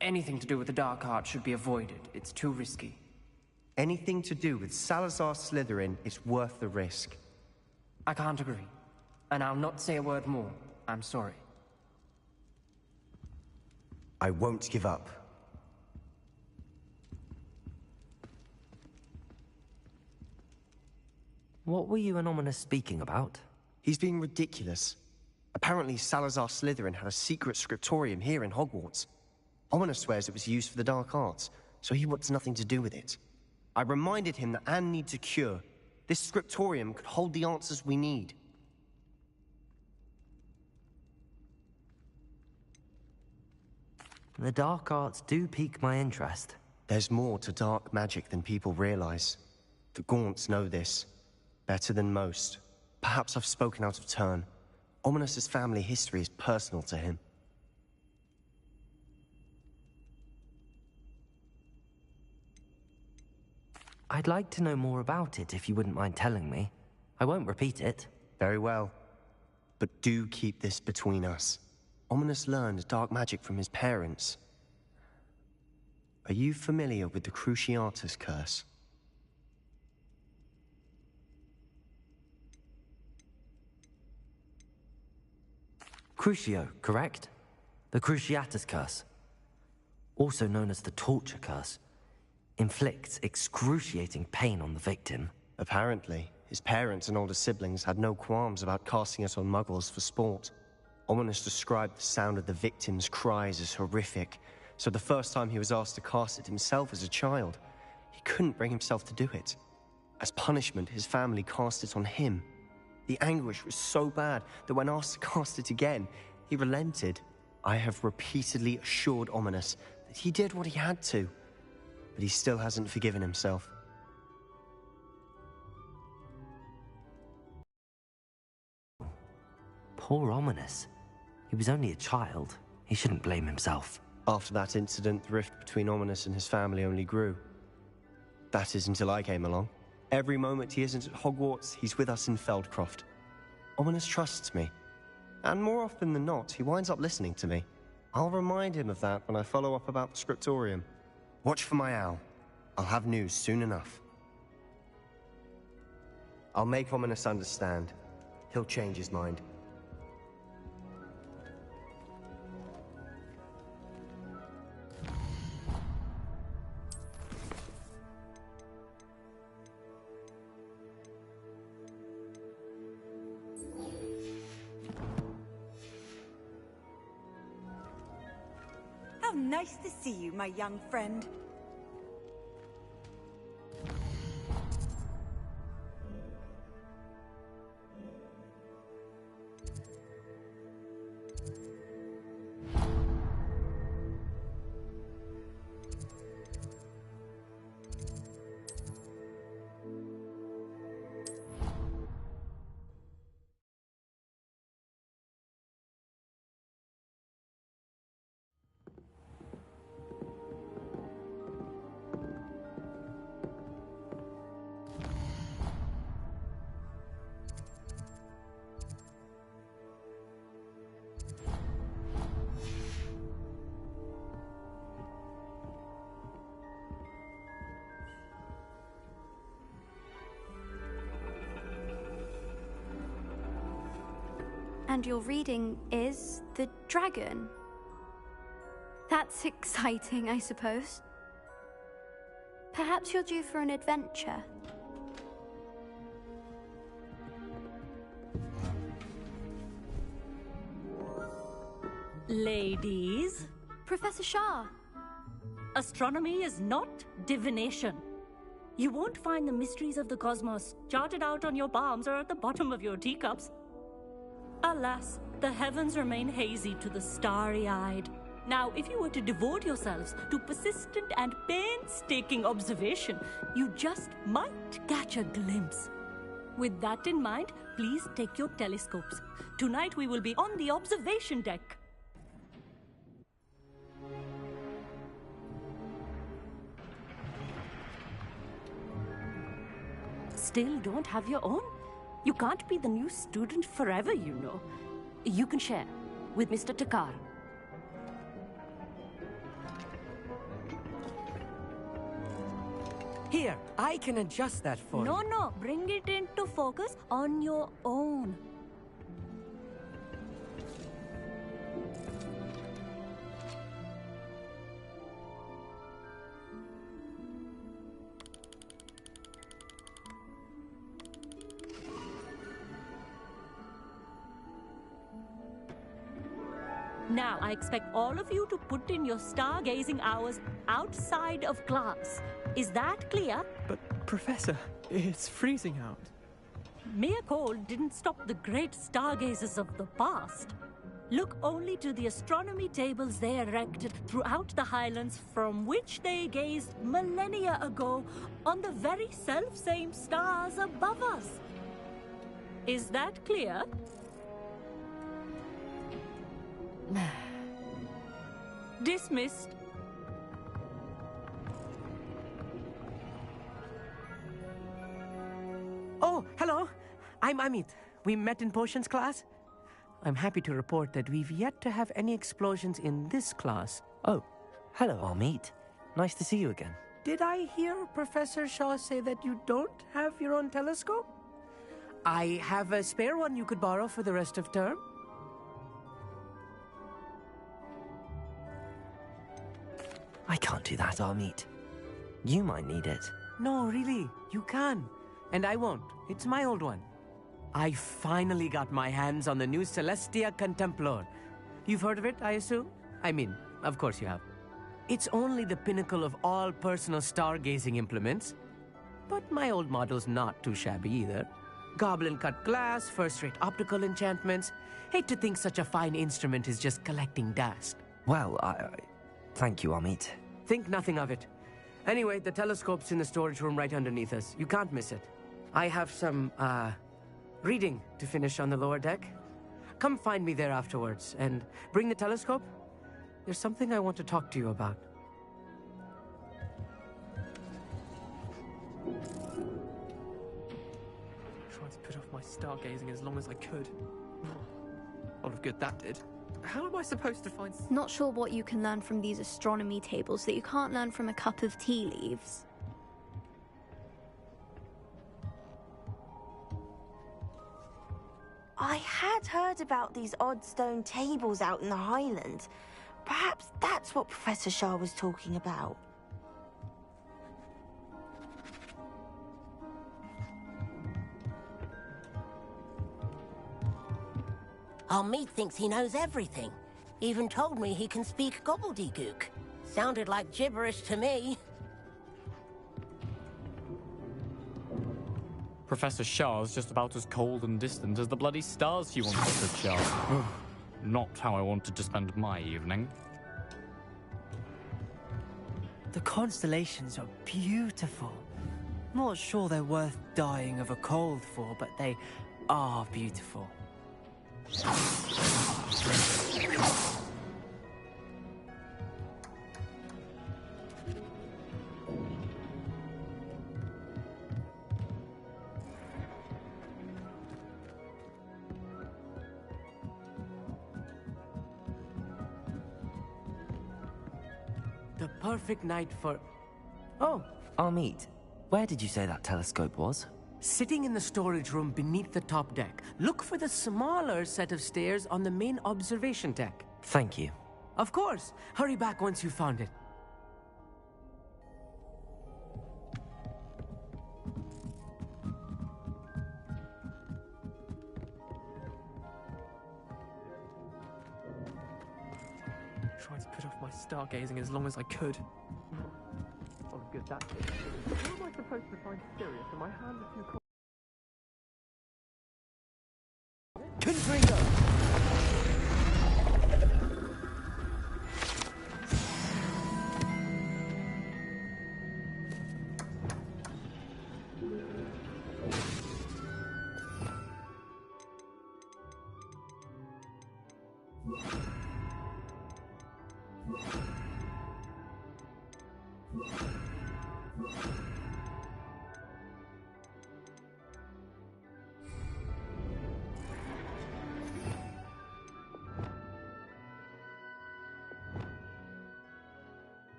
Anything to do with the dark art should be avoided. It's too risky. Anything to do with Salazar Slytherin is worth the risk. I can't agree. And I'll not say a word more. I'm sorry. I won't give up. What were you and Ominous speaking about? He's being ridiculous. Apparently Salazar Slytherin had a secret scriptorium here in Hogwarts. Ominous swears it was used for the dark arts, so he wants nothing to do with it. I reminded him that Anne needs a cure. This scriptorium could hold the answers we need. The dark arts do pique my interest. There's more to dark magic than people realize. The Gaunts know this. Better than most. Perhaps I've spoken out of turn. Ominous's family history is personal to him. I'd like to know more about it if you wouldn't mind telling me. I won't repeat it. Very well. But do keep this between us. Ominous learned dark magic from his parents. Are you familiar with the Cruciatus curse? Crucio, correct? The Cruciatus curse. Also known as the torture curse. Inflicts excruciating pain on the victim. Apparently, his parents and older siblings had no qualms about casting it on muggles for sport. Ominous described the sound of the victim's cries as horrific, so the first time he was asked to cast it himself as a child, he couldn't bring himself to do it. As punishment, his family cast it on him. The anguish was so bad that when asked to cast it again, he relented. I have repeatedly assured Ominous that he did what he had to, but he still hasn't forgiven himself. Poor Ominous. He was only a child. He shouldn't blame himself. After that incident, the rift between Ominous and his family only grew. That is until I came along. Every moment he isn't at Hogwarts, he's with us in Feldcroft. Ominous trusts me. And more often than not, he winds up listening to me. I'll remind him of that when I follow up about the scriptorium. Watch for my owl. I'll have news soon enough. I'll make Ominous understand. He'll change his mind. How nice to see you, my young friend. And your reading is The Dragon. That's exciting, I suppose. Perhaps you're due for an adventure. Ladies, Professor Shah. astronomy is not divination. You won't find the mysteries of the cosmos charted out on your palms or at the bottom of your teacups. Alas, the heavens remain hazy to the starry-eyed. Now, if you were to devote yourselves to persistent and painstaking observation, you just might catch a glimpse. With that in mind, please take your telescopes. Tonight we will be on the observation deck. still don't have your own? You can't be the new student forever, you know. You can share with Mr. Takar. Here, I can adjust that for you. No, bring it into focus on your own. Now, I expect all of you to put in your stargazing hours outside of class. Is that clear? But, Professor, it's freezing out. Mere cold didn't stop the great stargazers of the past. Look only to the astronomy tables they erected throughout the Highlands, from which they gazed millennia ago on the very self-same stars above us. Is that clear? Dismissed. Oh, hello. I'm Amit. We met in potions class. I'm happy to report that we've yet to have any explosions in this class. Oh, hello, Amit. Nice to see you again. Did I hear Professor Shaw say that you don't have your own telescope? I have a spare one you could borrow for the rest of term. I can't do that, Amit. You might need it. No, really, you can. And I won't. It's my old one. I finally got my hands on the new Celestia Contemplor. You've heard of it, I assume? I mean, of course you have. It's only the pinnacle of all personal stargazing implements. But my old model's not too shabby either. Goblin-cut glass, first-rate optical enchantments. Hate to think such a fine instrument is just collecting dust. Well, thank you, Amit. Think nothing of it. Anyway, the telescope's in the storage room right underneath us. You can't miss it. I have some, reading to finish on the lower deck. Come find me there afterwards, and bring the telescope. There's something I want to talk to you about. Tried to put off my stargazing as long as I could. A lot of good that did. How am I supposed to find... Not sure what you can learn from these astronomy tables that you can't learn from a cup of tea leaves. I had heard about these odd stone tables out in the Highlands. Perhaps that's what Professor Shah was talking about. Amit thinks he knows everything. Even told me he can speak gobbledygook. Sounded like gibberish to me. Professor Shah's just about as cold and distant as the bloody stars she wanted to chart. Not how I wanted to spend my evening. The constellations are beautiful. Not sure they're worth dying of a cold for, but they are beautiful. The perfect night for... Oh, Amit, where did you say that telescope was? sitting in the storage room beneath the top deck. Look for the smaller set of stairs on the main observation deck. Thank you. Of course. Hurry back once you've found it. Tried to put off my stargazing as long as I could. Oh, good, that's it. How am I supposed to find Sirius when my hands are too cold? Confringo!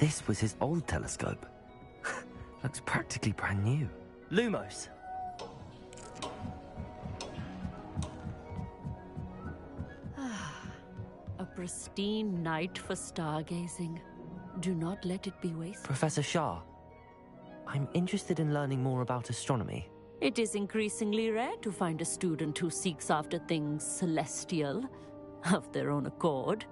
This was his old telescope. Looks practically brand new. Lumos. A pristine night for stargazing. Do not let it be wasted. Professor Shah, I'm interested in learning more about astronomy. It is increasingly rare to find a student who seeks after things celestial, of their own accord.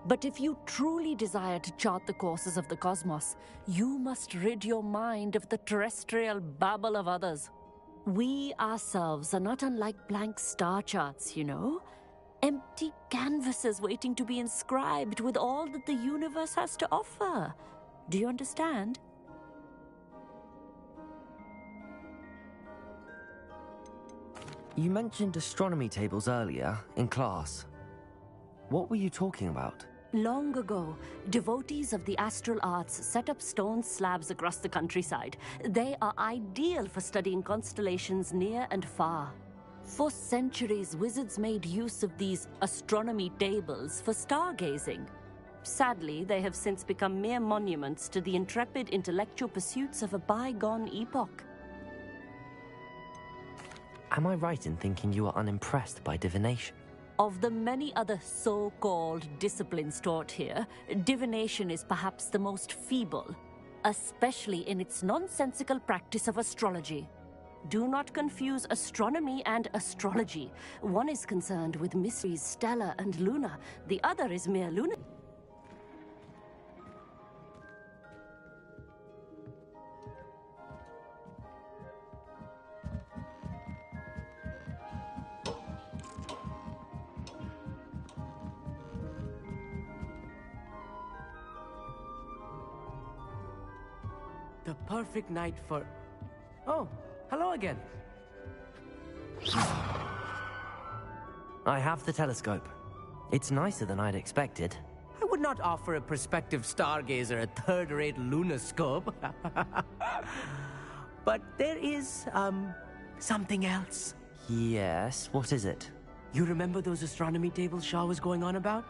But if you truly desire to chart the courses of the cosmos, you must rid your mind of the terrestrial babble of others. We ourselves are not unlike blank star charts, you know? Empty canvases waiting to be inscribed with all that the universe has to offer. Do you understand? You mentioned astronomy tables earlier, in class. What were you talking about? Long ago, devotees of the astral arts set up stone slabs across the countryside. They are ideal for studying constellations near and far. For centuries, wizards made use of these astronomy tables for stargazing. Sadly, they have since become mere monuments to the intrepid intellectual pursuits of a bygone epoch. Am I right in thinking you are unimpressed by divination? Of the many other so-called disciplines taught here, divination is perhaps the most feeble, especially in its nonsensical practice of astrology. Do not confuse astronomy and astrology. One is concerned with mysteries stellar and lunar, the other is mere lunar. The perfect night for... Oh, hello again. I have the telescope. It's nicer than I'd expected. I would not offer a prospective stargazer a third-rate lunoscope. But there is, something else. Yes, what is it? You remember those astronomy tables Shaw was going on about?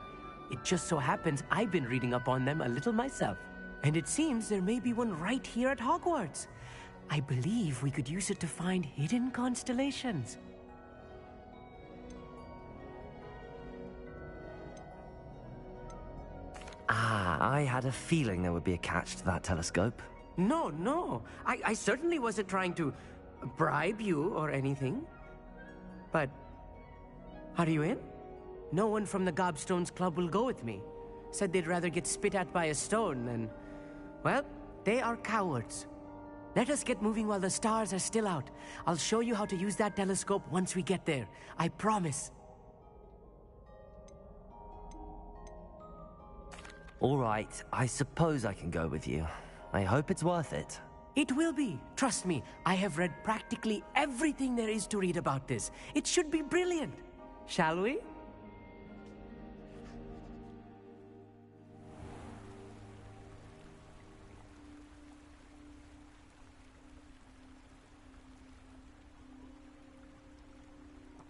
It just so happens I've been reading up on them a little myself. And it seems there may be one right here at Hogwarts. I believe we could use it to find hidden constellations. Ah, I had a feeling there would be a catch to that telescope. No. I certainly wasn't trying to bribe you or anything. But, are you in? No one from the Gobstones Club will go with me. Said they'd rather get spit at by a stone than... Well, they are cowards. Let us get moving while the stars are still out. I'll show you how to use that telescope once we get there. I promise. All right, I suppose I can go with you. I hope it's worth it. It will be. Trust me, I have read practically everything there is to read about this. It should be brilliant. Shall we?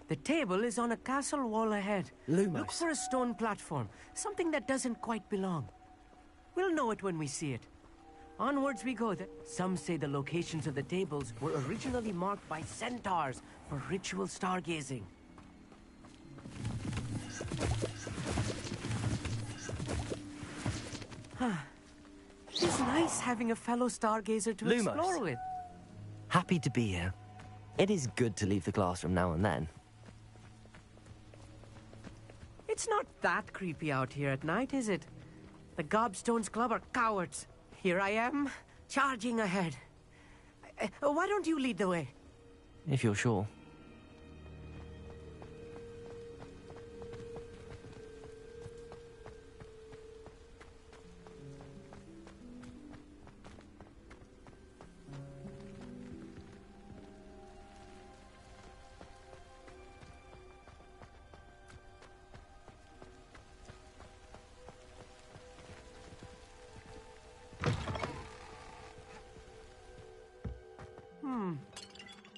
The table is on a castle wall ahead. Lumos. Look for a stone platform, something that doesn't quite belong. We'll know it when we see it. Onwards we go. Some say the locations of the tables were originally marked by centaurs for ritual stargazing. It's nice having a fellow stargazer to Lumos. explore with. Happy to be here. It is good to leave the classroom now and then. It's not that creepy out here at night, is it? The Gobstones Club are cowards. Here I am, charging ahead. Why don't you lead the way? If you're sure.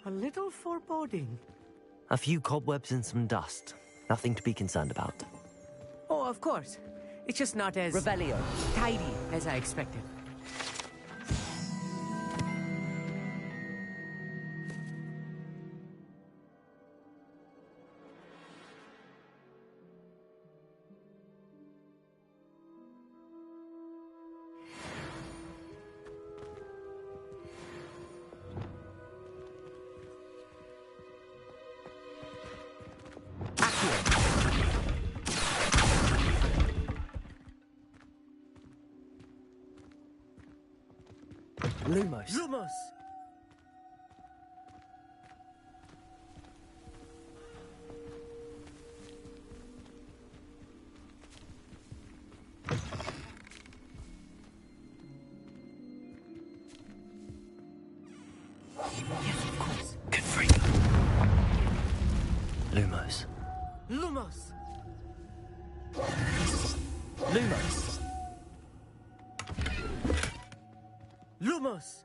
A little foreboding. A few cobwebs and some dust. Nothing to be concerned about. Oh, of course. It's just not as... Rebellion. ...tidy as I expected. Lumos. Lumos! Yes, of course. Confringo. Lumos. Lumos! Lumos. Lumos!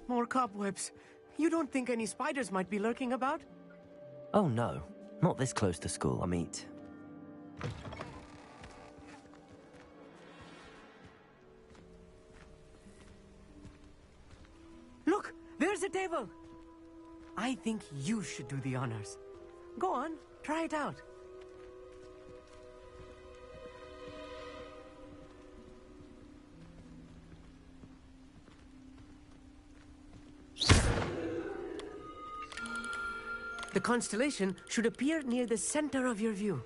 More cobwebs. You don't think any spiders might be lurking about? Oh no, not this close to school, Amit. Look, there's a table. I think you should do the honors. Go on, try it out. The constellation should appear near the center of your view.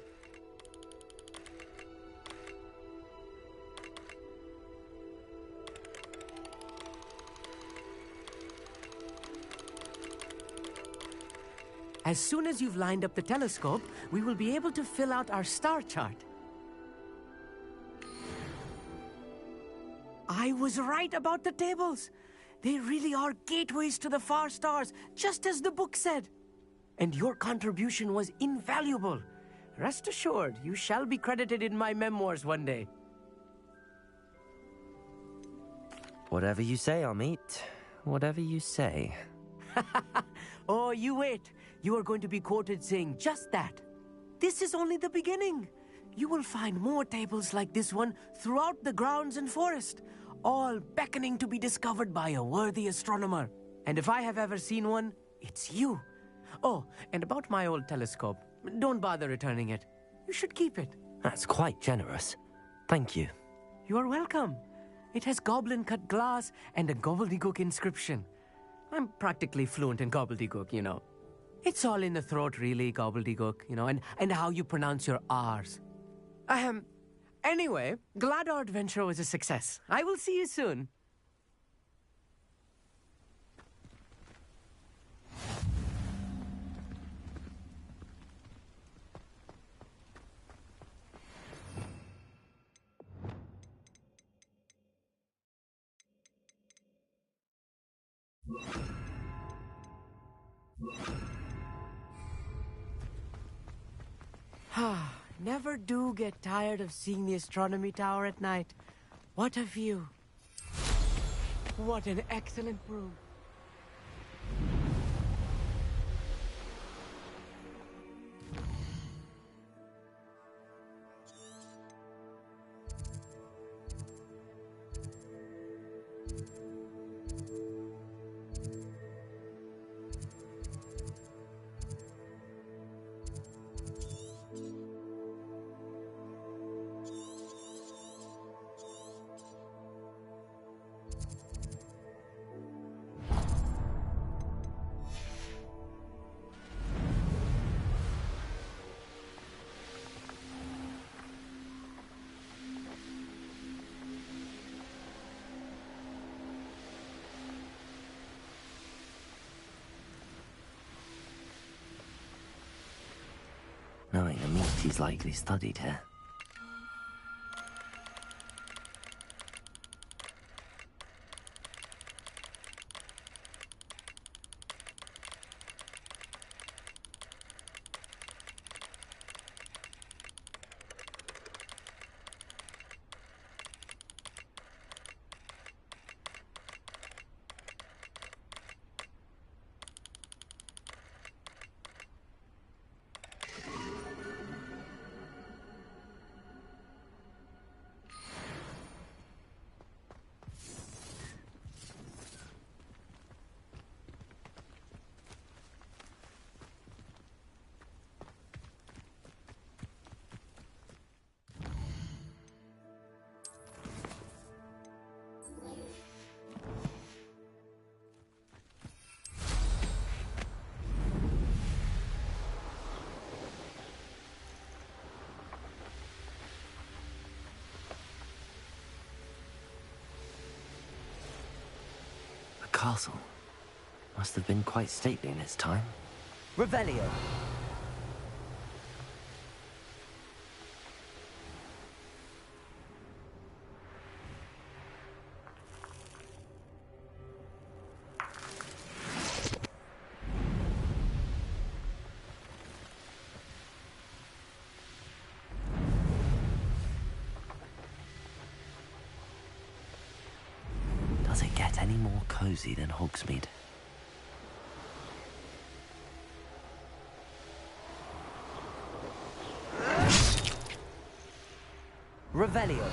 As soon as you've lined up the telescope, we will be able to fill out our star chart. I was right about the tables. They really are gateways to the far stars, just as the book said. And your contribution was invaluable. Rest assured, you shall be credited in my memoirs one day. Whatever you say, Amit. Whatever you say. Oh, you wait. You are going to be quoted saying just that. This is only the beginning. You will find more tables like this one throughout the grounds and forest, all beckoning to be discovered by a worthy astronomer. And if I have ever seen one, it's you. Oh, and about my old telescope, don't bother returning it. You should keep it. That's quite generous. Thank you. You are welcome. It has goblin-cut glass and a gobbledygook inscription. I'm practically fluent in gobbledygook, you know. It's all in the throat, really, gobbledygook, you know, and how you pronounce your R's. Anyway, glad our adventure was a success. I will see you soon. Never do get tired of seeing the astronomy tower at night. What a view. What an excellent room. Knowing Amit, he's likely studied here. castle. Must have been quite stately in its time. Revelio! Does it get any more cozy than Hogsmeade? Revelio.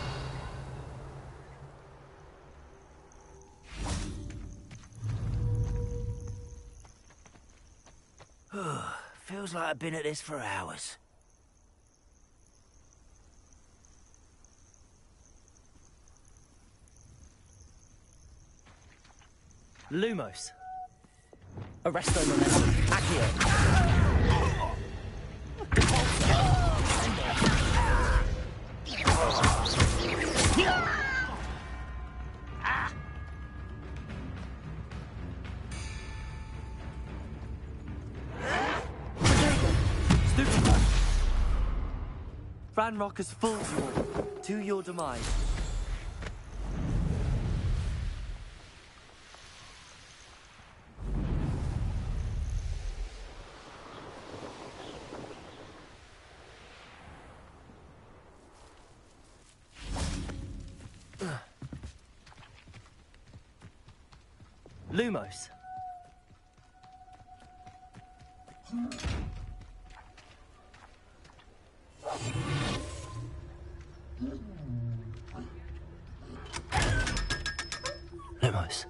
Feels like I've been at this for hours. Lumos. Arresto momentum. Accio. Ranrock has fooled you all, to your demise. Lumos. Lumos.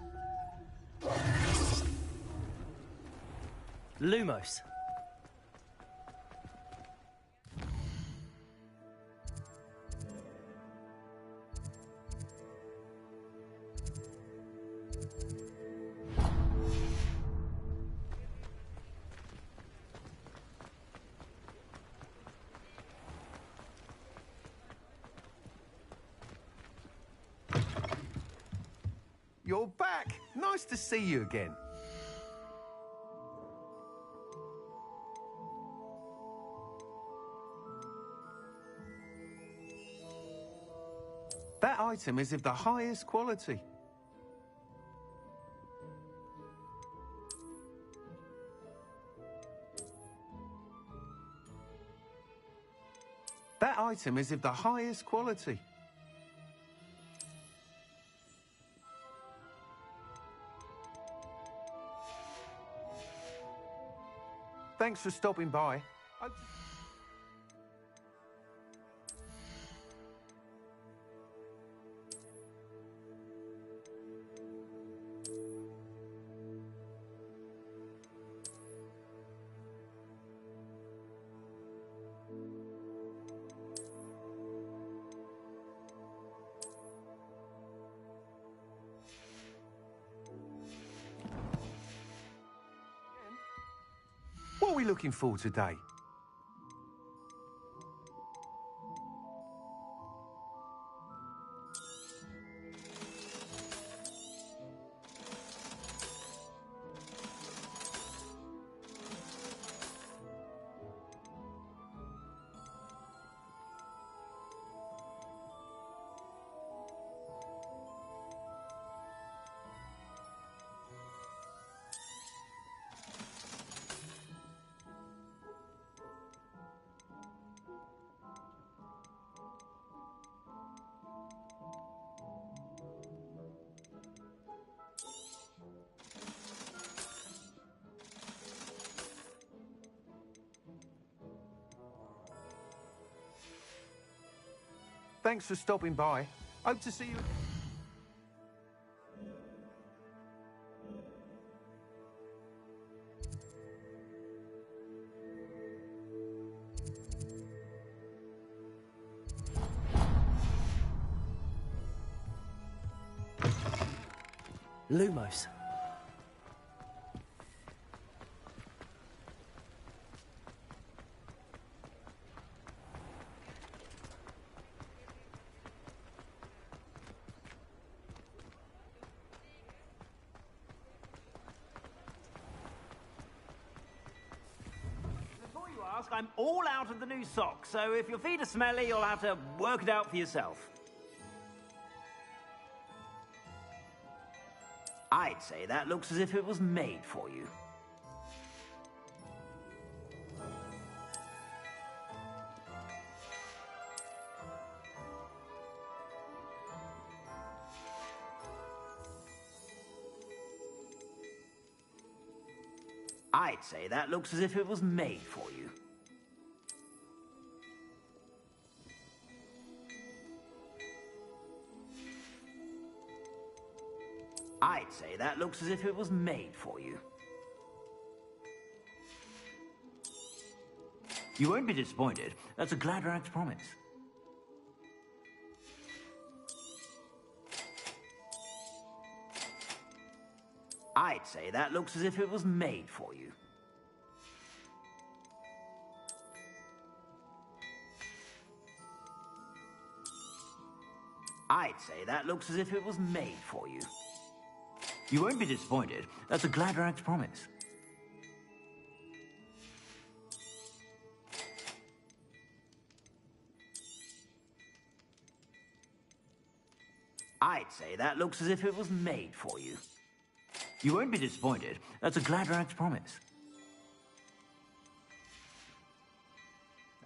Lumos. You're back! Nice to see you again. That item is of the highest quality. That item is of the highest quality. Thanks for stopping by. What are we looking for today? Thanks for stopping by. Hope to see you again. Lumos. ask, I'm all out of the new socks, so if your feet are smelly, you'll have to work it out for yourself. I'd say that looks as if it was made for you. I'd say that looks as if it was made for you. I'd say that looks as if it was made for you. You won't be disappointed. That's a Gladrax promise. I'd say that looks as if it was made for you. I'd say that looks as if it was made for you. You won't be disappointed. That's a Gladrax promise. I'd say that looks as if it was made for you. You won't be disappointed. That's a Gladrax promise.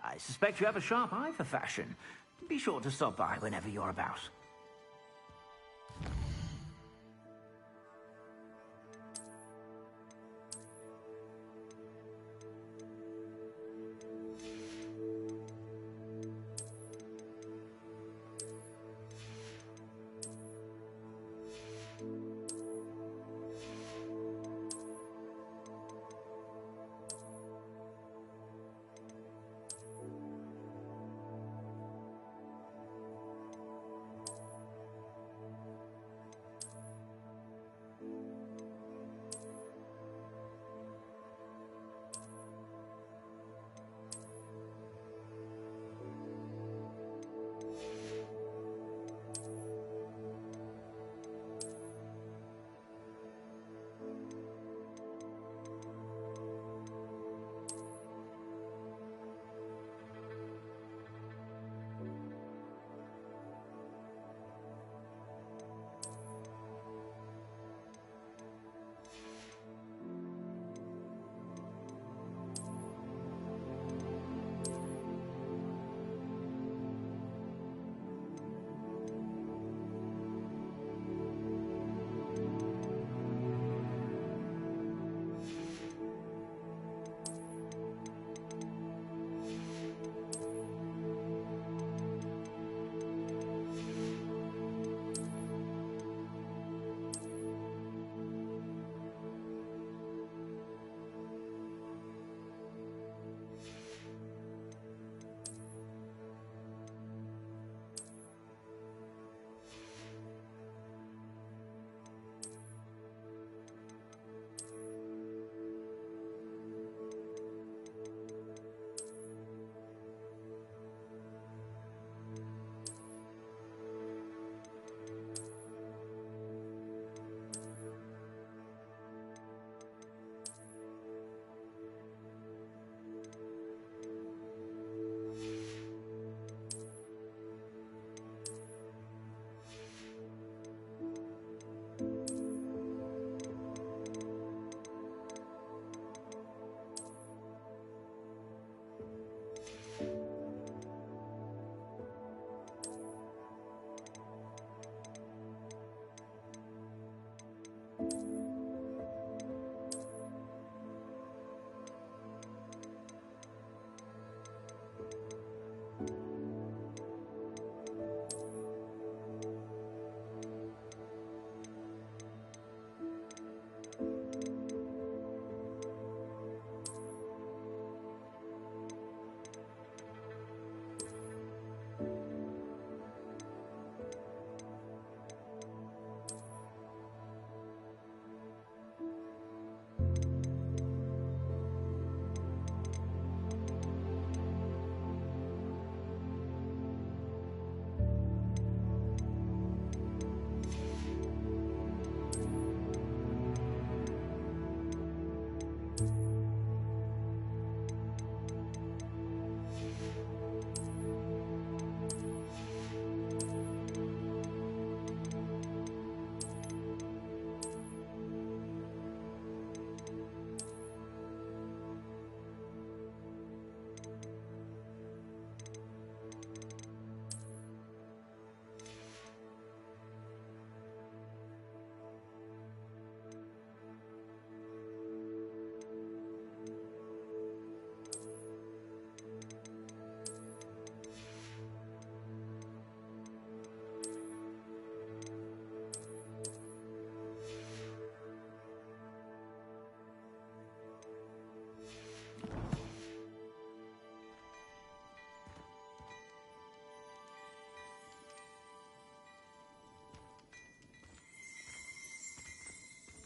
I suspect you have a sharp eye for fashion. Be sure to stop by whenever you're about.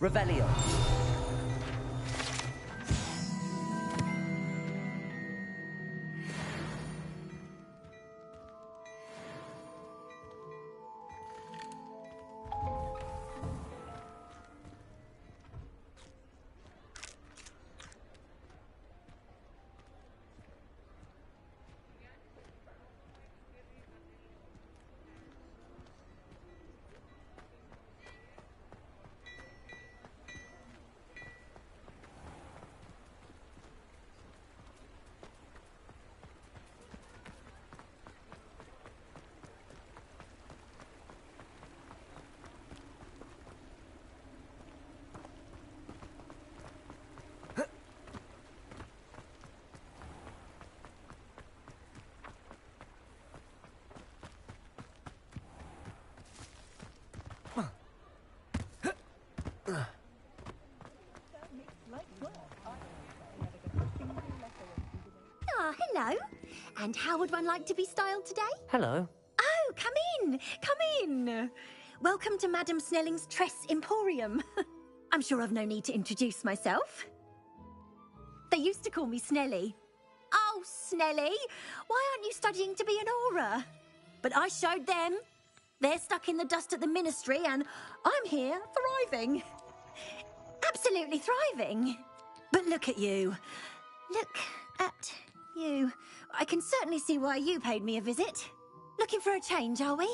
Revelio. Ah, hello. And how would one like to be styled today? Hello. Oh, come in. Come in. Welcome to Madame Snelling's Tress Emporium. I'm sure I've no need to introduce myself. They used to call me Snelly. Oh, Snelly, why aren't you studying to be an aura? But I showed them. They're stuck in the dust at the ministry, and I'm here thriving. Absolutely thriving. But look at you. Look at you. I can certainly see why you paid me a visit. Looking for a change, are we?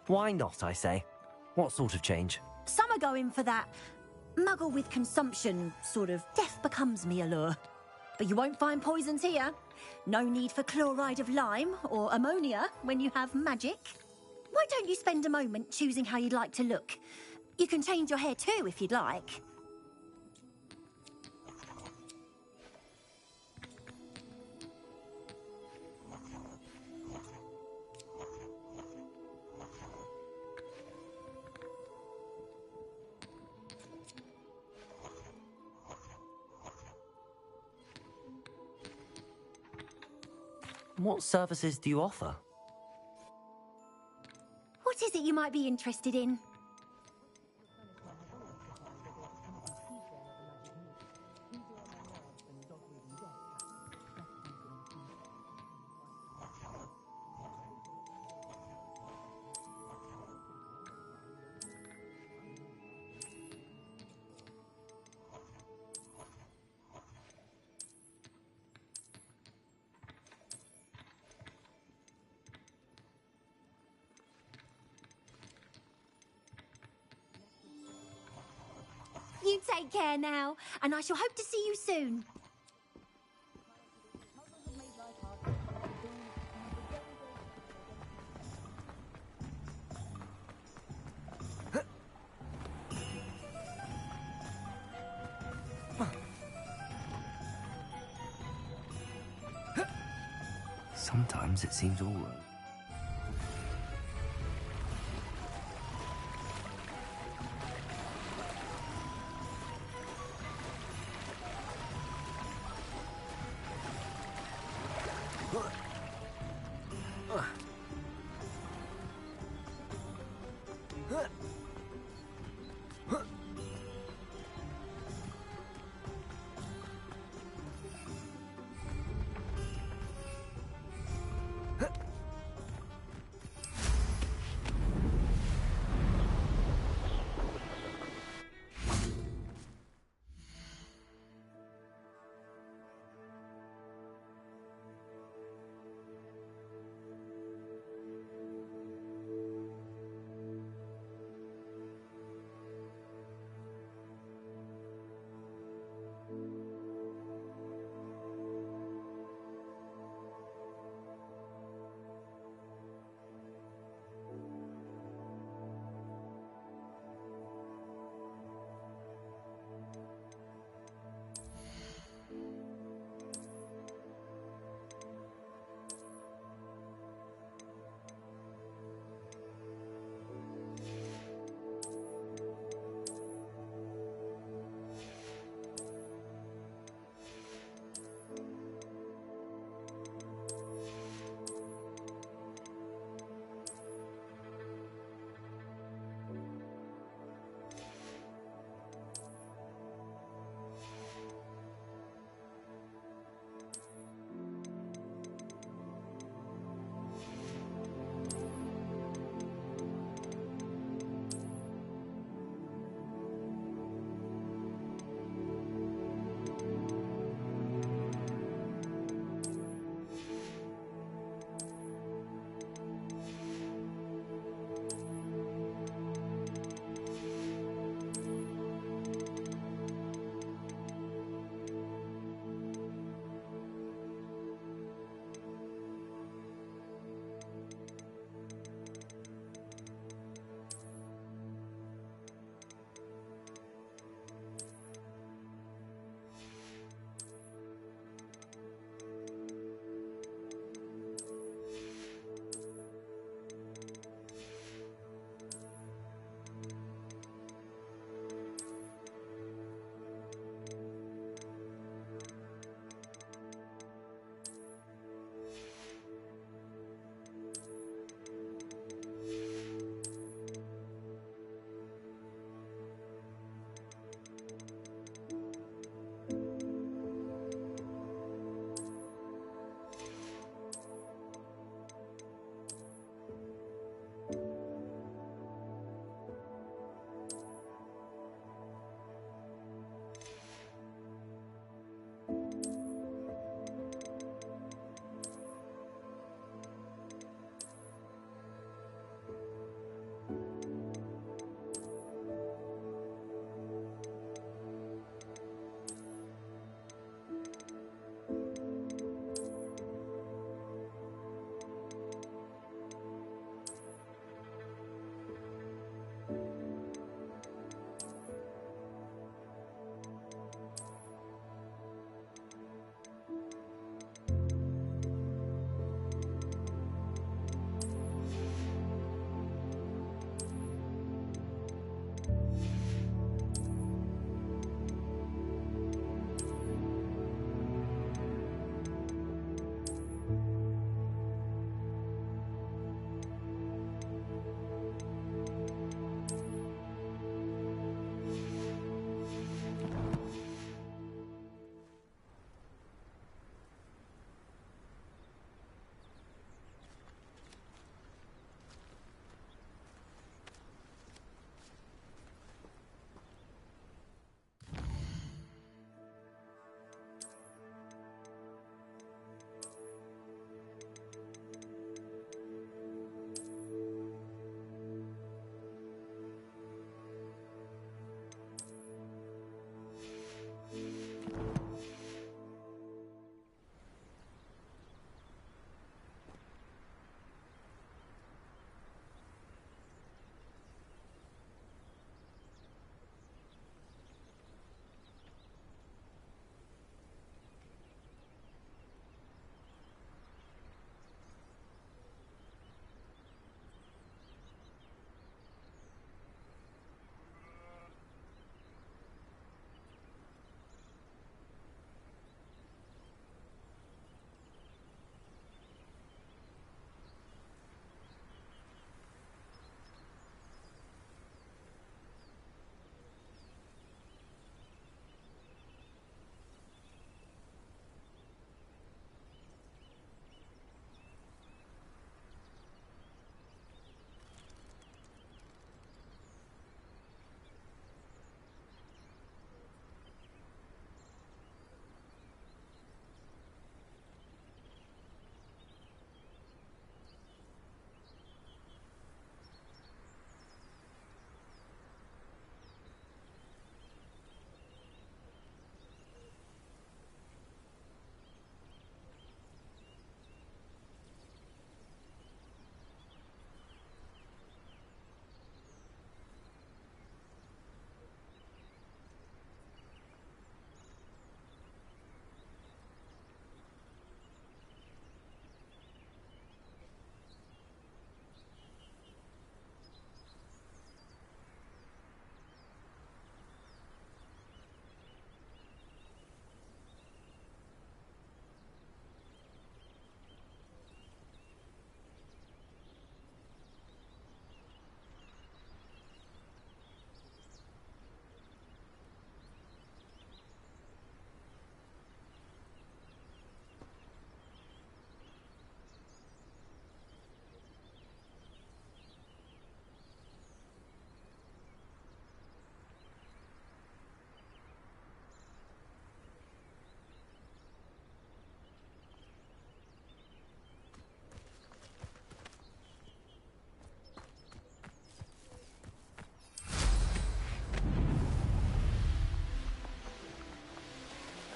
Why not, I say? What sort of change? Some are going for that muggle with consumption, sort of death becomes me allure. But you won't find poisons here. No need for chloride of lime or ammonia when you have magic. Why don't you spend a moment choosing how you'd like to look? You can change your hair too if you'd like. What services do you offer? What is it you might be interested in? You take care now, and I shall hope to see you soon. Sometimes it seems all right.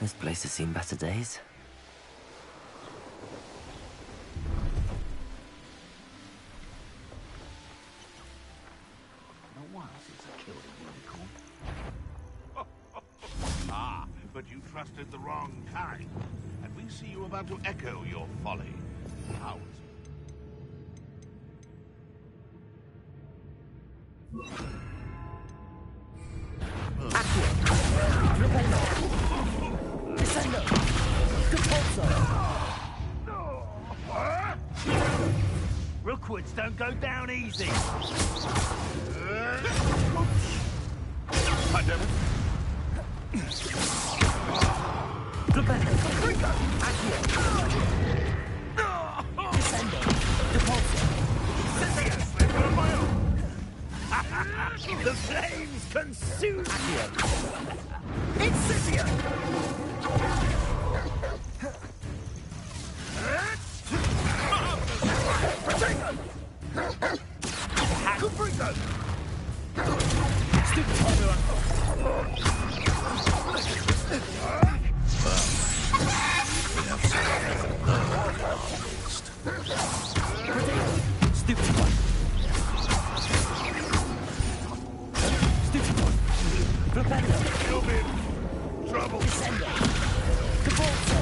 This place has seen better days. Not once since I killed a unicorn. Ah, but you trusted the wrong kind. And we see you about to echo your folly. How is Rookwoods don't go down easy. Hi, Devil. The flames consume you! Incendio! Cuprico! Stupid one! Flipendo! You'll be in trouble! Descendo! Cabalzo!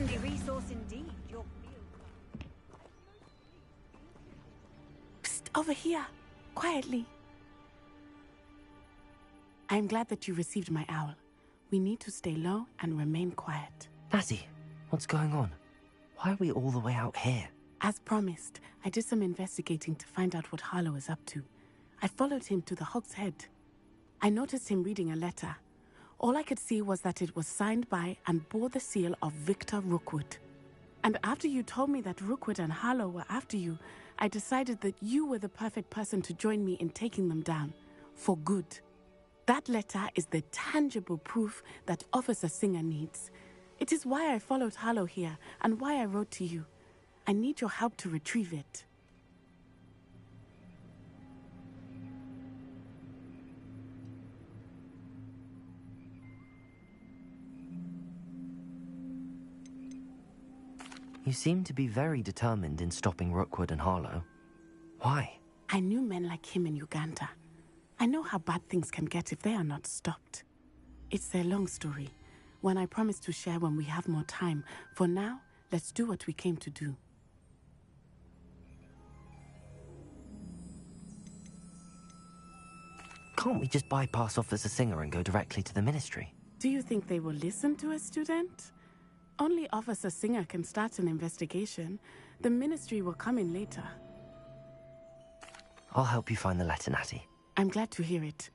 Handy resource indeed, your Psst, over here. Quietly. I'm glad that you received my owl. We need to stay low and remain quiet. Natty, what's going on? Why are we all the way out here? As promised, I did some investigating to find out what Harlow is up to. I followed him to the Hog's Head. I noticed him reading a letter. All I could see was that it was signed by and bore the seal of Victor Rookwood. And after you told me that Rookwood and Harlow were after you, I decided that you were the perfect person to join me in taking them down. For good. That letter is the tangible proof that Officer Singer needs. It is why I followed Harlow here and why I wrote to you. I need your help to retrieve it. You seem to be very determined in stopping Rookwood and Harlow. Why? I knew men like him in Uganda. I know how bad things can get if they are not stopped. It's a long story, one I promise to share when we have more time. For now, let's do what we came to do. Can't we just bypass Officer Singer and go directly to the Ministry? Do you think they will listen to a student? Only Officer Singer can start an investigation. The Ministry will come in later. I'll help you find the letter, Natty. I'm glad to hear it.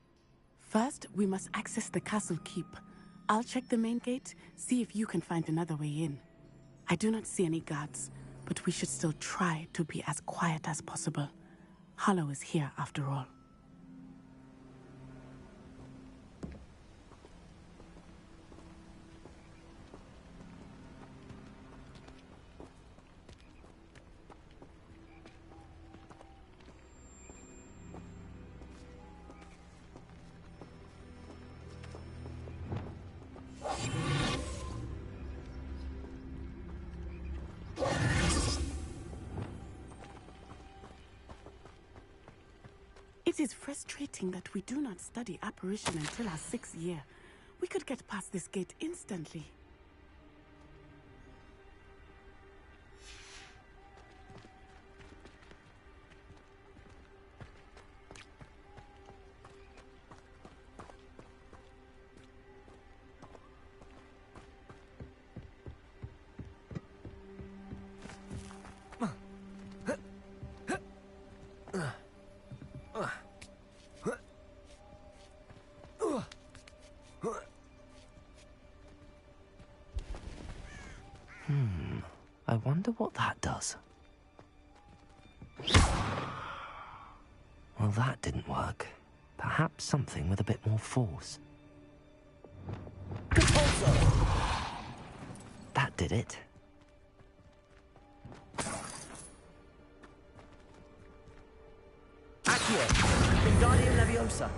First, we must access the castle keep. I'll check the main gate, see if you can find another way in. I do not see any guards, but we should still try to be as quiet as possible. Harlow is here after all. It is frustrating that we do not study apparition until our 6th year. We could get past this gate instantly. I wonder what that does. Well, that didn't work. Perhaps something with a bit more force. That did it. Accio! Wingardium Leviosa!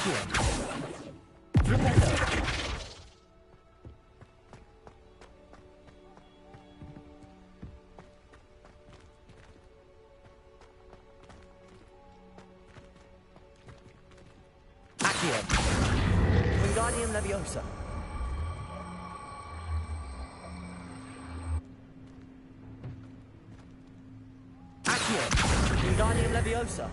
Accio. Flipendo. Accio. Wingardium Leviosa. Accio. Wingardium Leviosa.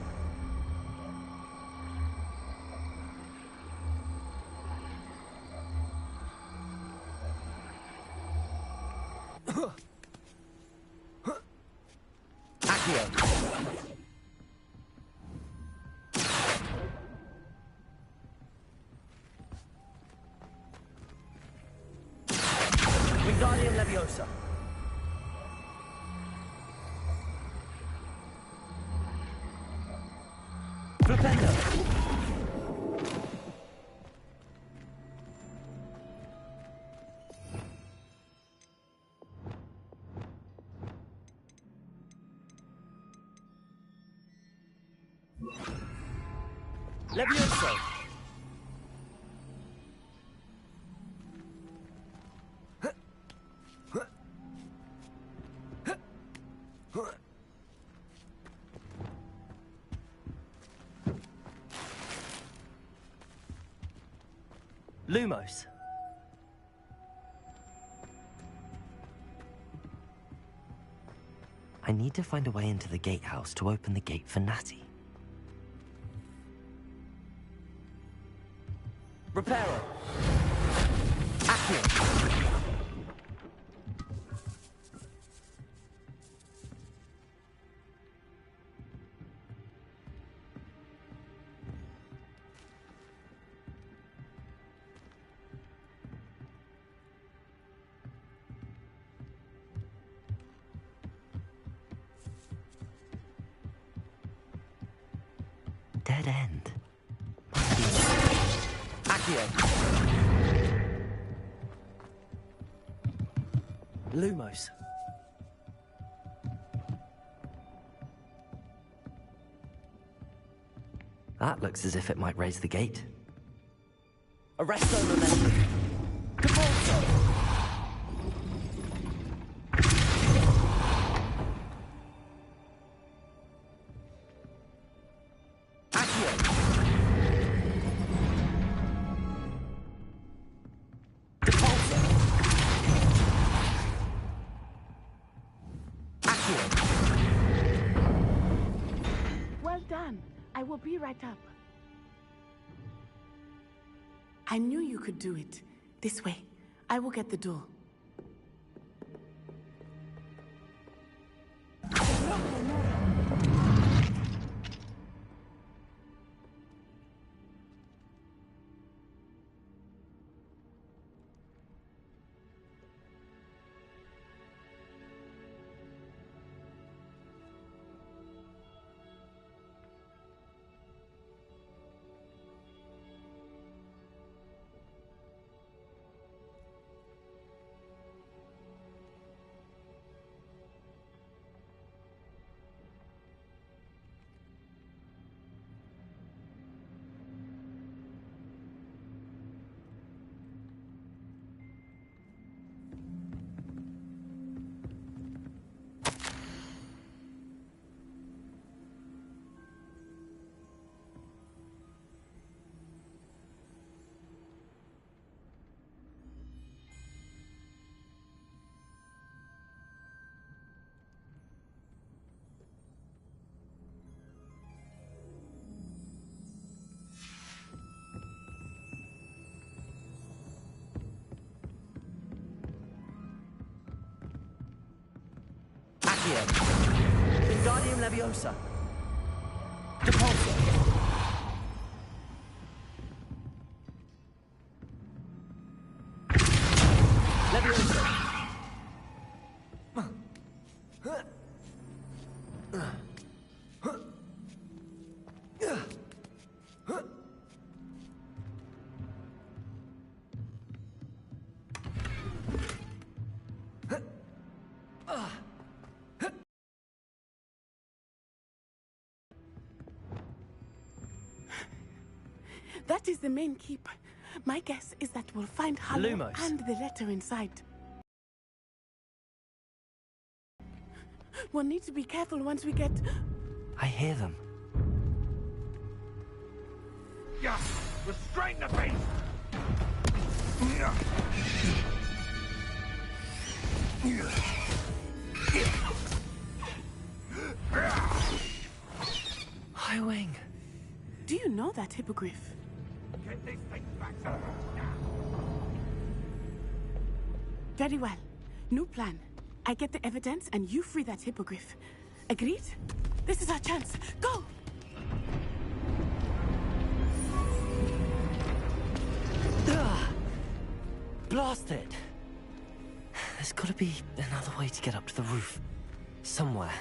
Accio. Wingardium Leviosa. Flipendo. Levioso. Lumos. I need to find a way into the gatehouse to open the gate for Natty. Reparo. Accio. Dead end. Accio. Lumos. That looks as if it might raise the gate. Arresto Momentum. Caporto. Well done. I will be right up. I knew you could do it. This way. I will get the door. Wingardium Leviosa. Depulso. That is the main keep. My guess is that we'll find Hallow Lumos. and the letter inside. We'll need to be careful once we get... I hear them. Yeah, restrain the beast! Highwing. Do you know that hippogriff? Get this thing back to Very well. New plan. I get the evidence and you free that hippogriff. Agreed? This is our chance. Go! Blast it! There's gotta be another way to get up to the roof. Somewhere.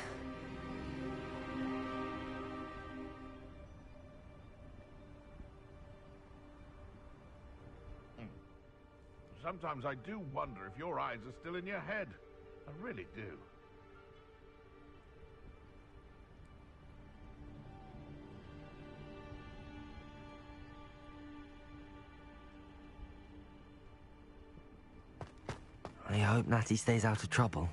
Sometimes I do wonder if your eyes are still in your head. I really do. I hope Natty stays out of trouble.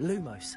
Lumos.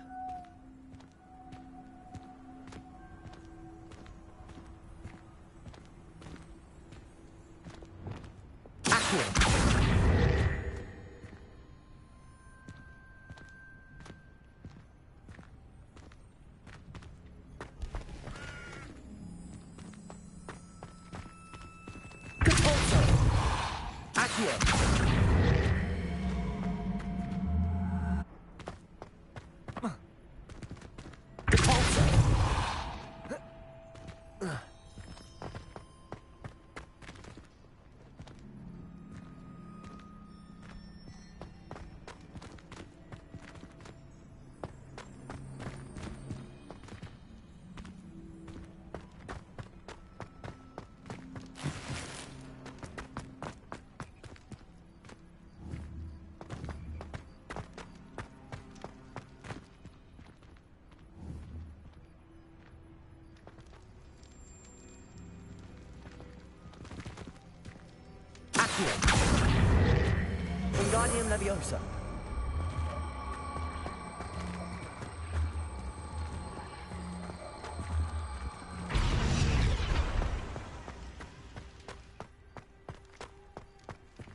Wingardium Leviosa.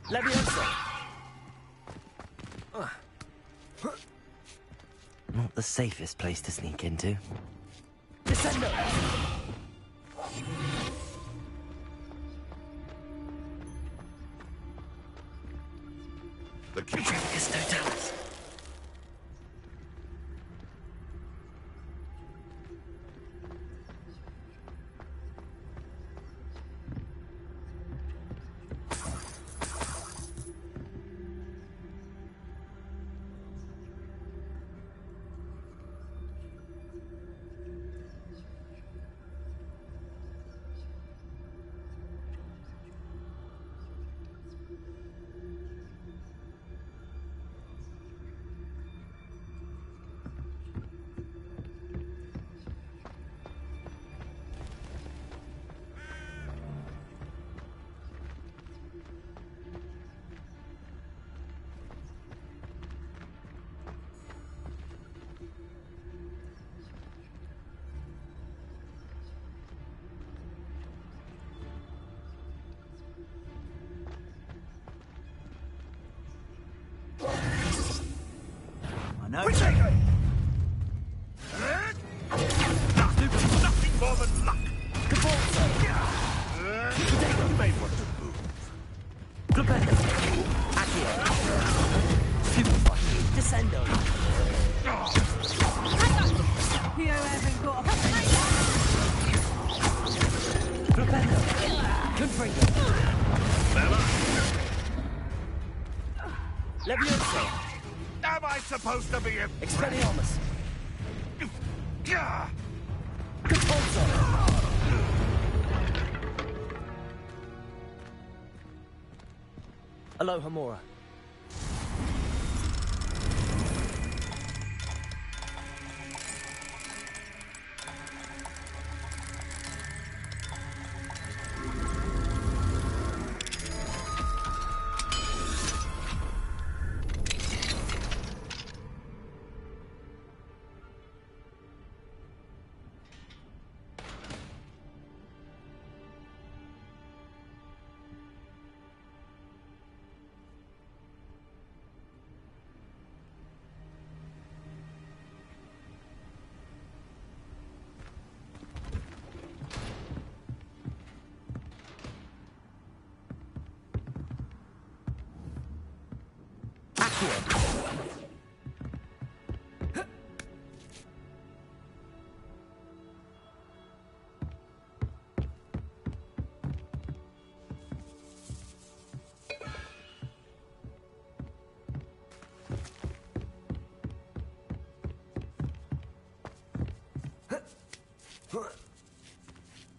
Leviosa. Not the safest place to sneak into. Descendo. The key. Totalis. No. Nothing more than luck. Levioso! Am I supposed to be in... Expelliarmus! Aloha Mora.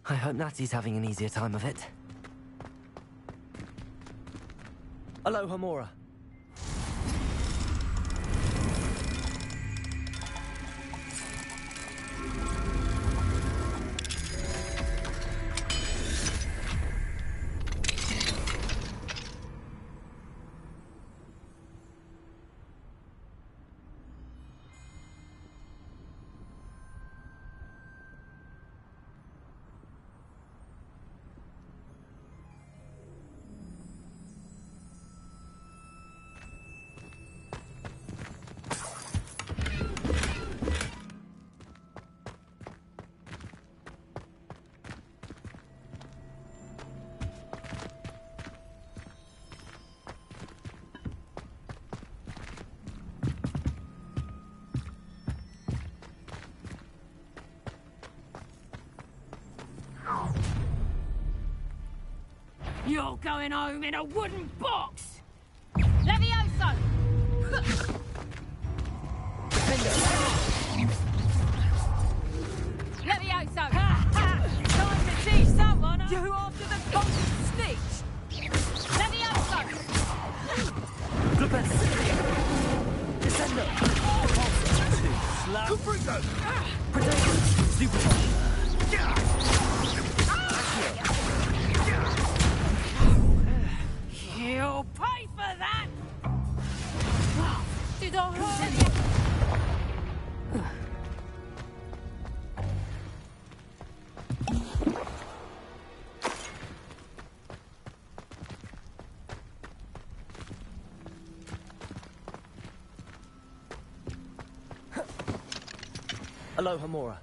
I hope Natty's having an easier time of it. Aloha Mora. You're going home in a wooden box! Levioso! Levioso! Time to teach someone! You after the golden snitch! Levioso! Descendo! Slap! Comprito! Predator! Supercharge! You'll pay for that! Did I hurt you? Aloha Mora.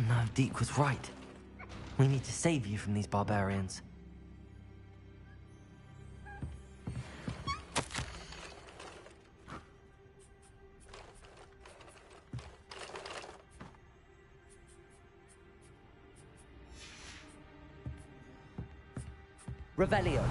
No, Deke was right. We need to save you from these barbarians. Revelio.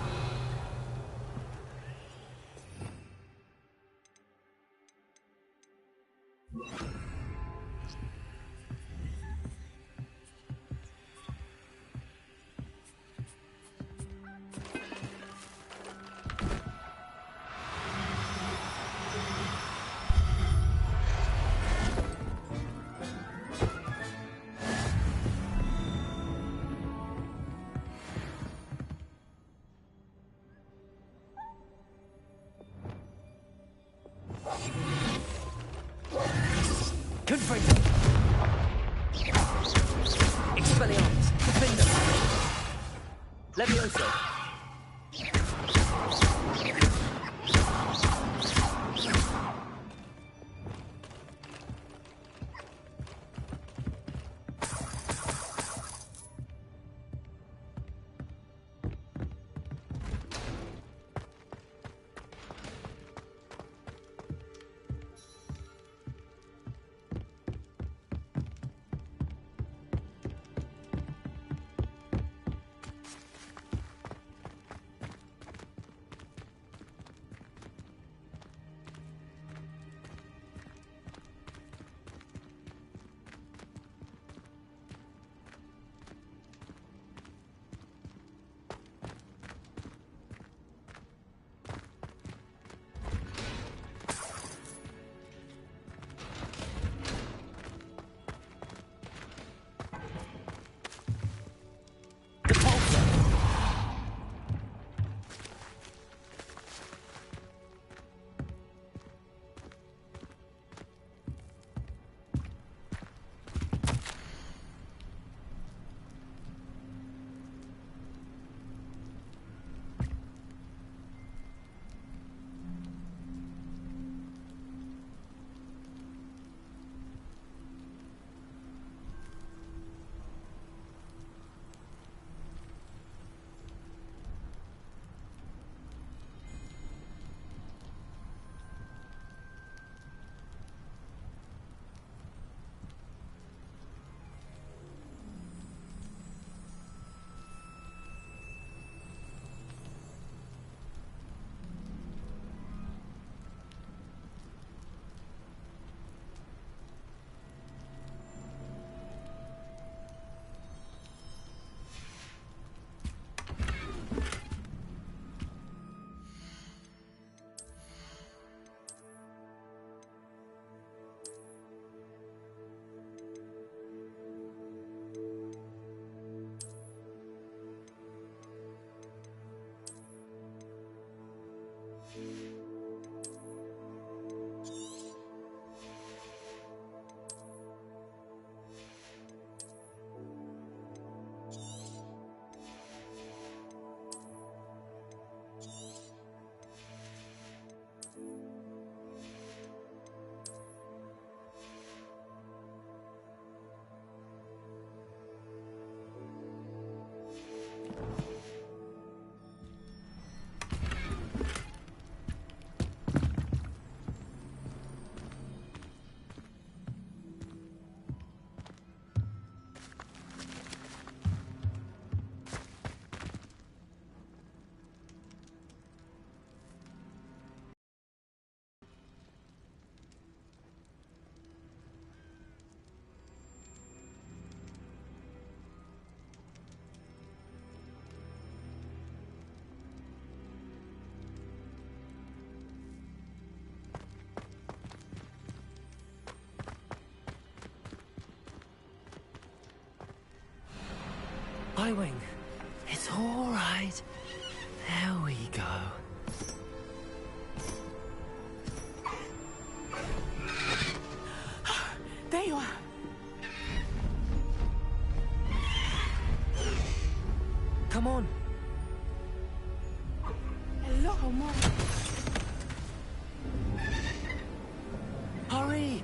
Confringo. Expelliarmus. Defender. Levioso. Highwing, it's all right. There we go. There you are. Come on. Hello, Mom. Hurry!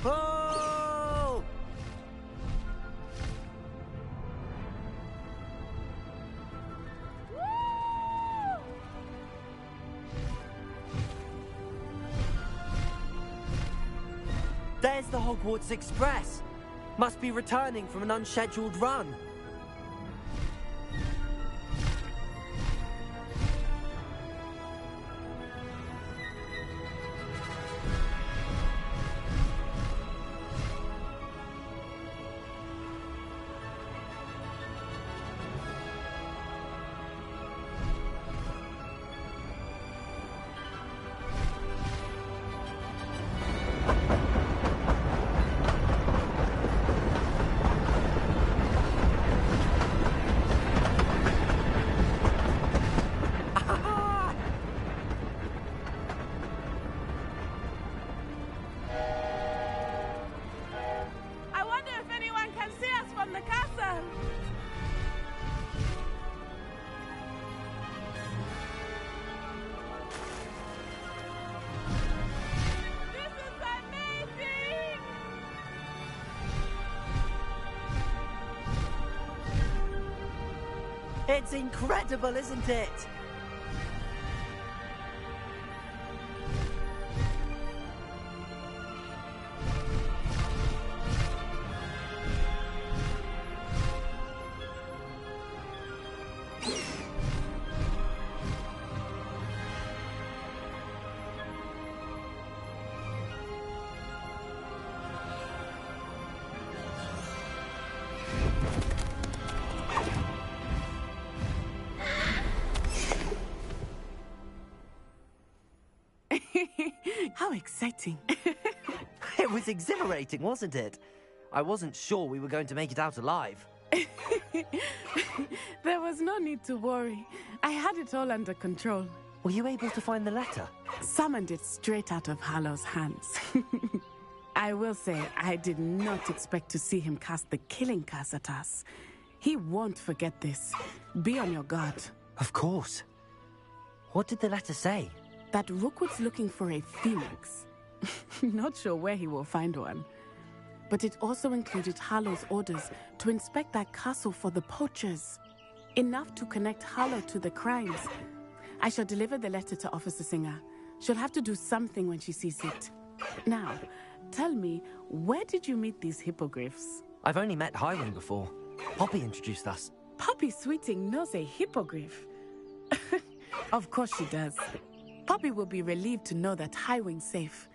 Oh! There's the Hogwarts Express. Must be returning from an unscheduled run. I wonder if anyone can see us from the castle. This is amazing! It's incredible, isn't it? How exciting. It was exhilarating, wasn't it? I wasn't sure we were going to make it out alive. There was no need to worry. I had it all under control. Were you able to find the letter? Summoned it straight out of Hallow's hands. I will say, I did not expect to see him cast the killing curse at us. He won't forget this. Be on your guard. Of course. What did the letter say? That Rookwood's looking for a phoenix. Not sure where he will find one. But it also included Harlow's orders to inspect that castle for the poachers. Enough to connect Harlow to the crimes. I shall deliver the letter to Officer Singer. She'll have to do something when she sees it. Now, tell me, where did you meet these hippogriffs? I've only met Highwing before. Poppy introduced us. Poppy Sweeting knows a hippogriff. Of course she does. Poppy will be relieved to know that Highwing's safe.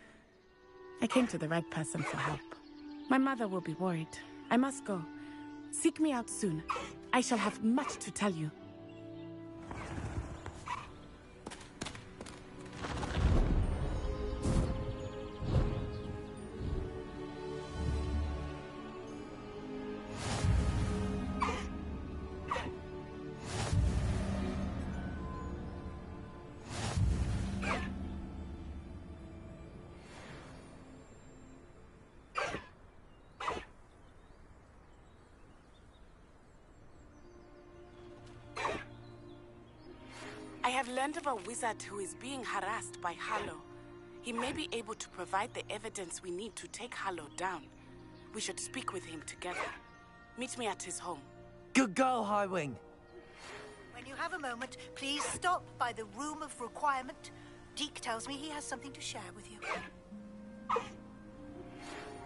I came to the right person for help. My mother will be worried. I must go. Seek me out soon. I shall have much to tell you. I have learned of a wizard who is being harassed by Harlow. He may be able to provide the evidence we need to take Harlow down. We should speak with him together. Meet me at his home. Good girl, Highwing. When you have a moment, please stop by the Room of Requirement. Deke tells me he has something to share with you.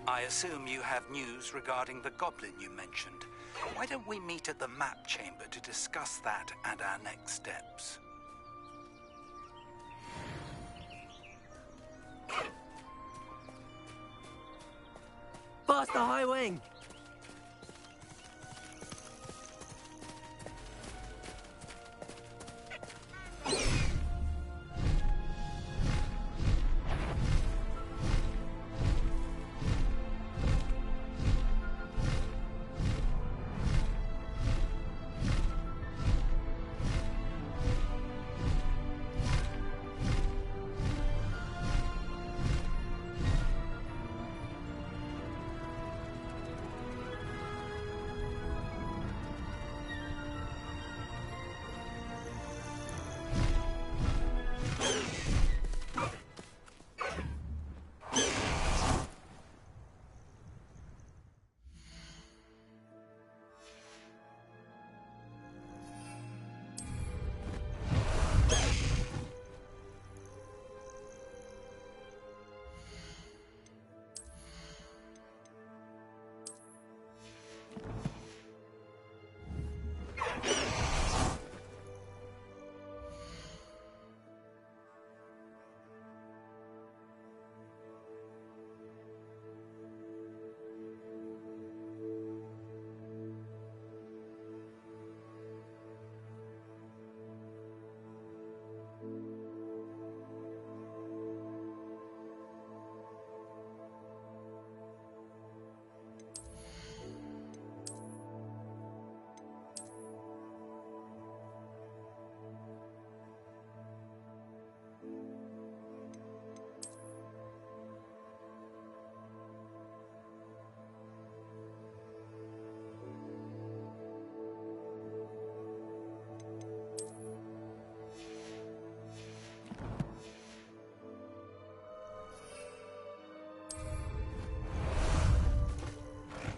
I assume you have news regarding the goblin you mentioned. Why don't we meet at the map chamber to discuss that and our next steps? Faster, High Wing!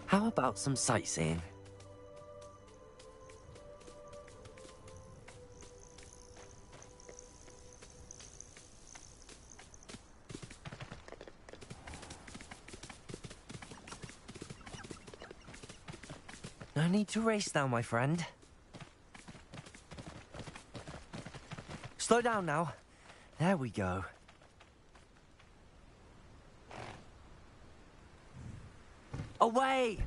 How about some sightseeing? No need to race now, my friend. Slow down now. There we go. Away!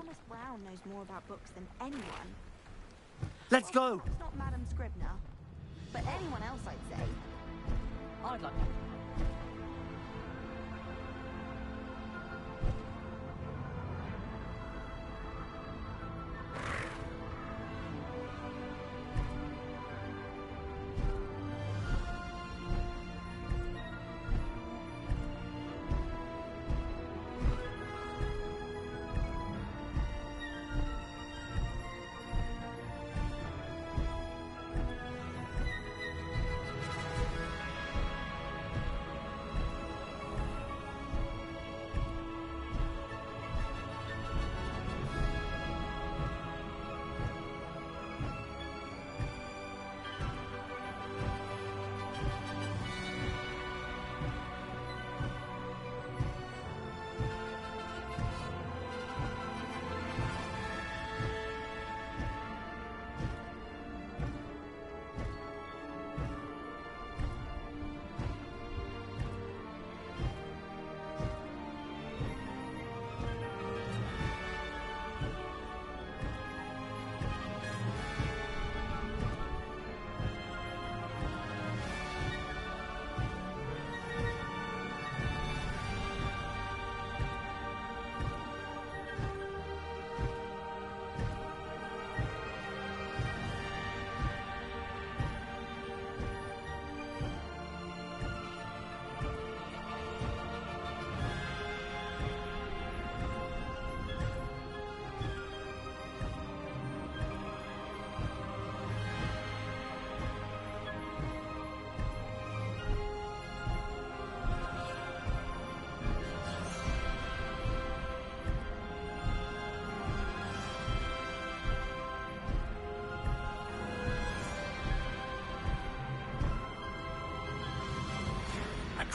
Thomas Brown knows more about books than anyone. Let's go! Perhaps not Madam Scribner, but anyone else, I'd say. I'd like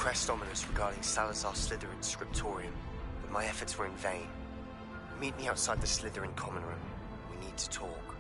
pressed Ominous regarding Salazar Slytherin's scriptorium, but my efforts were in vain. Meet me outside the Slytherin common room. We need to talk.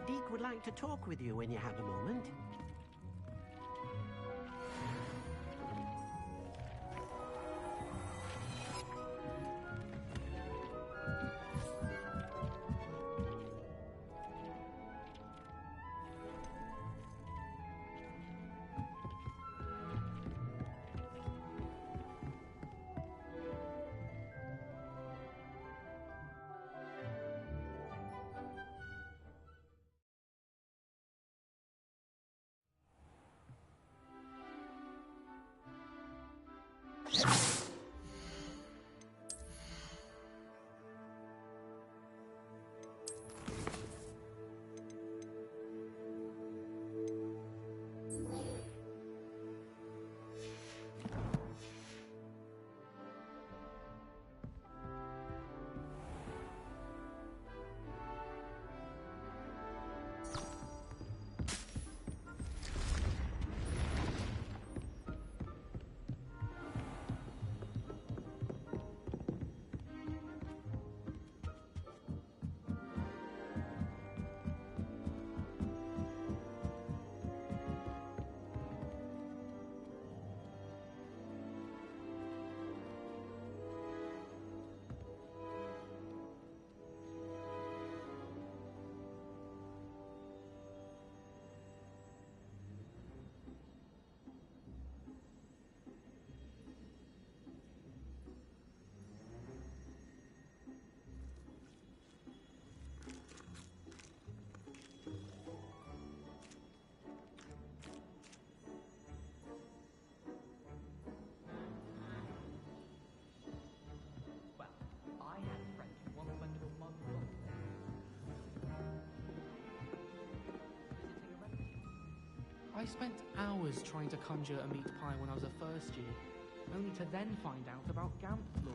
Deke would like to talk with you when you have a moment. I spent hours trying to conjure a meat pie when I was a first year, only to then find out about Gamp Law.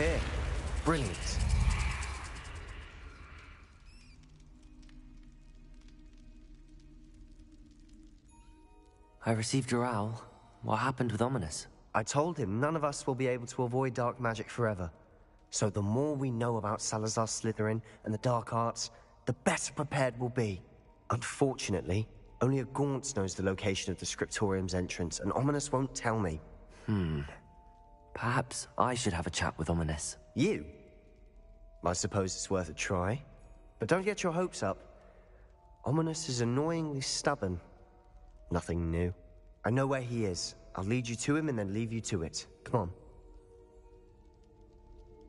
here. Brilliant. I received your owl. What happened with Ominous? I told him none of us will be able to avoid dark magic forever. So the more we know about Salazar Slytherin and the dark arts, the better prepared we'll be. Unfortunately, only a Gaunt knows the location of the Scriptorium's entrance, and Ominous won't tell me. Perhaps I should have a chat with Ominous. You? I suppose it's worth a try. But don't get your hopes up. Ominous is annoyingly stubborn. Nothing new. I know where he is. I'll lead you to him and then leave you to it. Come on.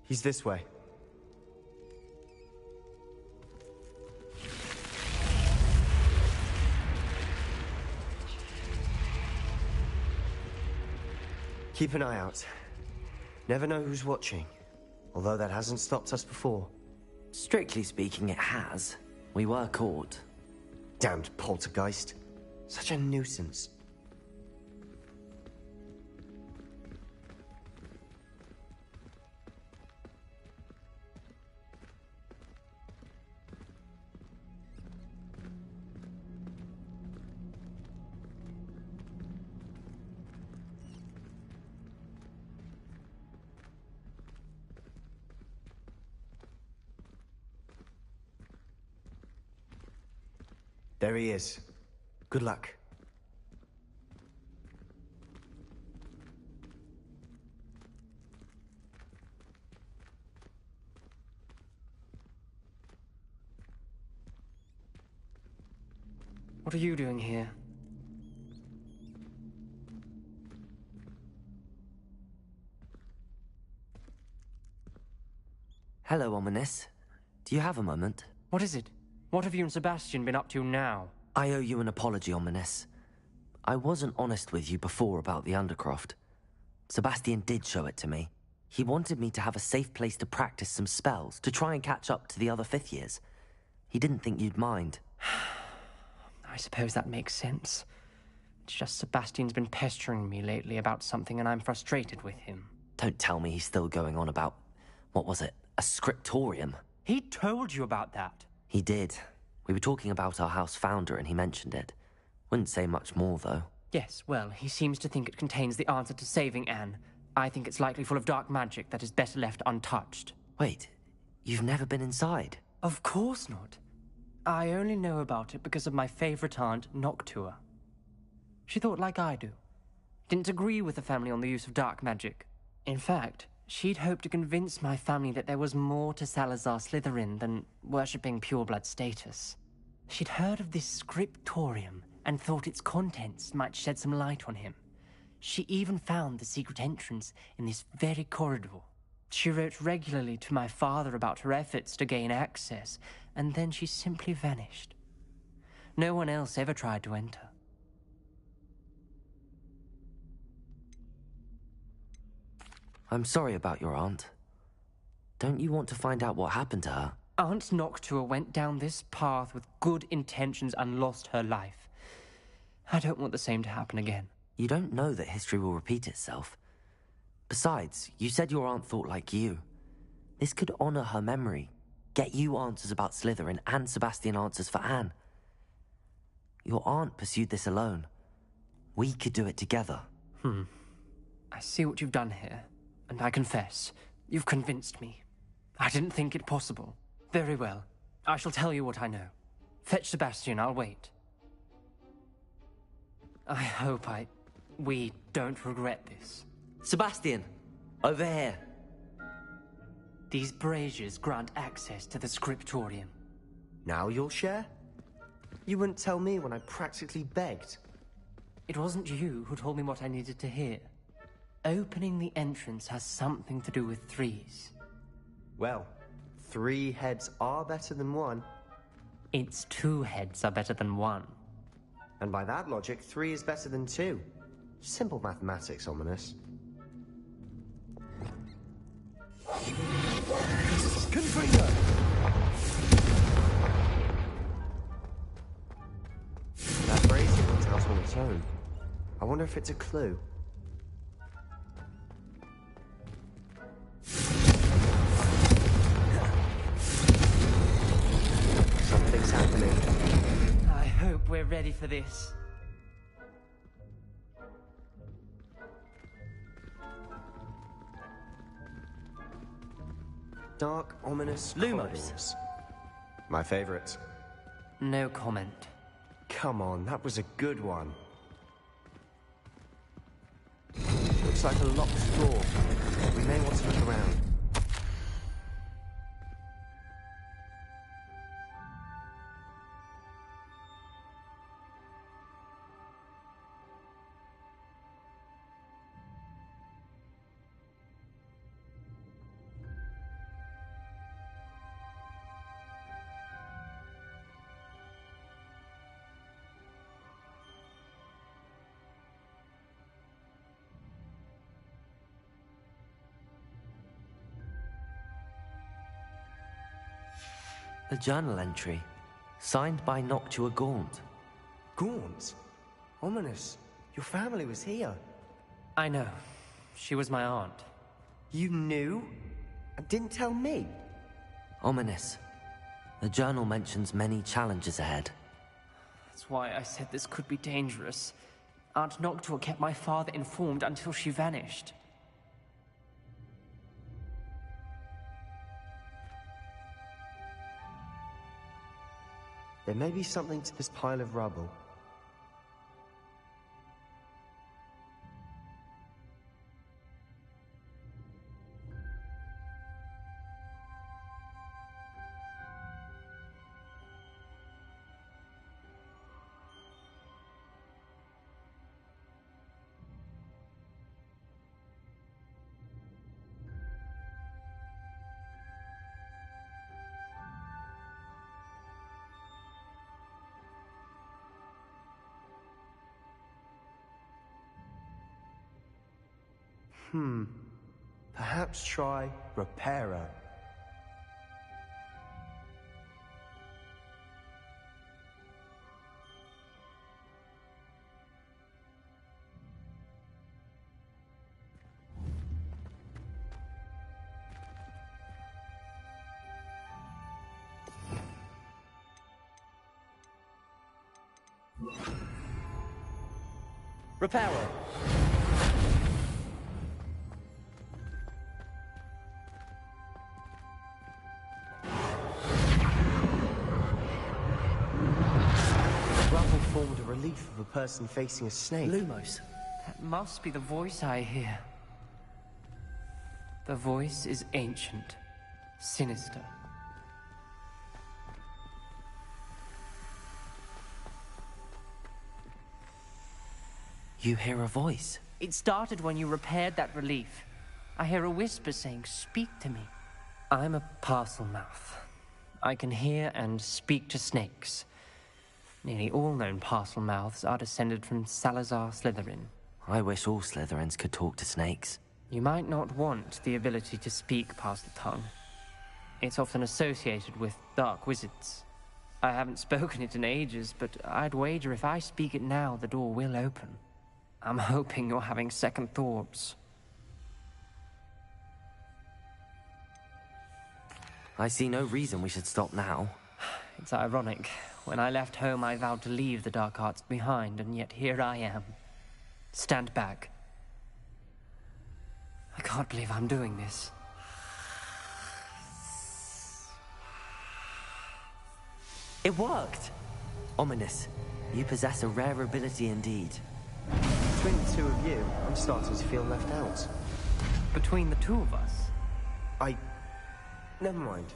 He's this way. Keep an eye out. Never know who's watching. Although that hasn't stopped us before. Strictly speaking, it has. We were caught. Damned poltergeist. Such a nuisance. There he is. Good luck. What are you doing here? Hello, Ominous. Do you have a moment? What is it? What have you and Sebastian been up to now? I owe you an apology, Ominous. I wasn't honest with you before about the Undercroft. Sebastian did show it to me. He wanted me to have a safe place to practice some spells, to try and catch up to the other fifth years. He didn't think you'd mind. I suppose that makes sense. It's just Sebastian's been pestering me lately about something and I'm frustrated with him. Don't tell me he's still going on about, what was it, a scriptorium? He told you about that. He did. We were talking about our house founder and he mentioned it. Wouldn't say much more, though. Yes, well, he seems to think it contains the answer to saving Anne. I think it's likely full of dark magic that is better left untouched. Wait, you've never been inside? Of course not. I only know about it because of my favorite aunt, Noctua. She thought like I do. Didn't agree with the family on the use of dark magic. In fact, she'd hoped to convince my family that there was more to Salazar Slytherin than worshipping pureblood status. She'd heard of this scriptorium and thought its contents might shed some light on him. She even found the secret entrance in this very corridor. She wrote regularly to my father about her efforts to gain access, and then she simply vanished. No one else ever tried to enter. I'm sorry about your aunt. Don't you want to find out what happened to her? Aunt Noctua went down this path with good intentions and lost her life. I don't want the same to happen again. You don't know that history will repeat itself. Besides, you said your aunt thought like you. This could honor her memory, get you answers about Slytherin and Sebastian answers for Anne. Your aunt pursued this alone. We could do it together. I see what you've done here, and I confess, you've convinced me. I didn't think it possible. Very well. I shall tell you what I know. Fetch Sebastian, I'll wait. I hope we don't regret this. Sebastian, over here. These braziers grant access to the scriptorium. Now you'll share? You wouldn't tell me when I practically begged. It wasn't you who told me what I needed to hear. Opening the entrance has something to do with threes. Well, 3 heads are better than 1. It's 2 heads are better than 1. And by that logic, 3 is better than 2. Simple mathematics, Ominous. Confringo! That brazier went out on its own. I wonder if it's a clue. ready for this. Dark, ominous Lumos. corridors. My favorite. No comment. Come on, that was a good one. Looks like a locked door. We may want to look around. A journal entry, signed by Noctua Gaunt. Gaunt? Ominous. Your family was here. I know. She was my aunt. You knew? And didn't tell me? Ominous. The journal mentions many challenges ahead. That's why I said this could be dangerous. Aunt Noctua kept my father informed until she vanished. There may be something to this pile of rubble. Perhaps try Repairer. Repairer. Rubble formed a relief of a person facing a snake. Lumos. That must be the voice I hear. The voice is ancient, sinister. You hear a voice? It started when you repaired that relief. I hear a whisper saying, "Speak to me." I'm a parcel mouth. I can hear and speak to snakes. Nearly all known parcel mouths are descended from Salazar Slytherin. I wish all Slytherins could talk to snakes. You might not want the ability to speak past the tongue. It's often associated with dark wizards. I haven't spoken it in ages, but I'd wager if I speak it now, the door will open. I'm hoping you're having second thoughts. I see no reason we should stop now. It's ironic. When I left home, I vowed to leave the dark arts behind, and yet here I am. Stand back. I can't believe I'm doing this. It worked! Ominous. You possess a rare ability indeed. Between the two of you, I'm starting to feel left out. Between the two of us? Never mind.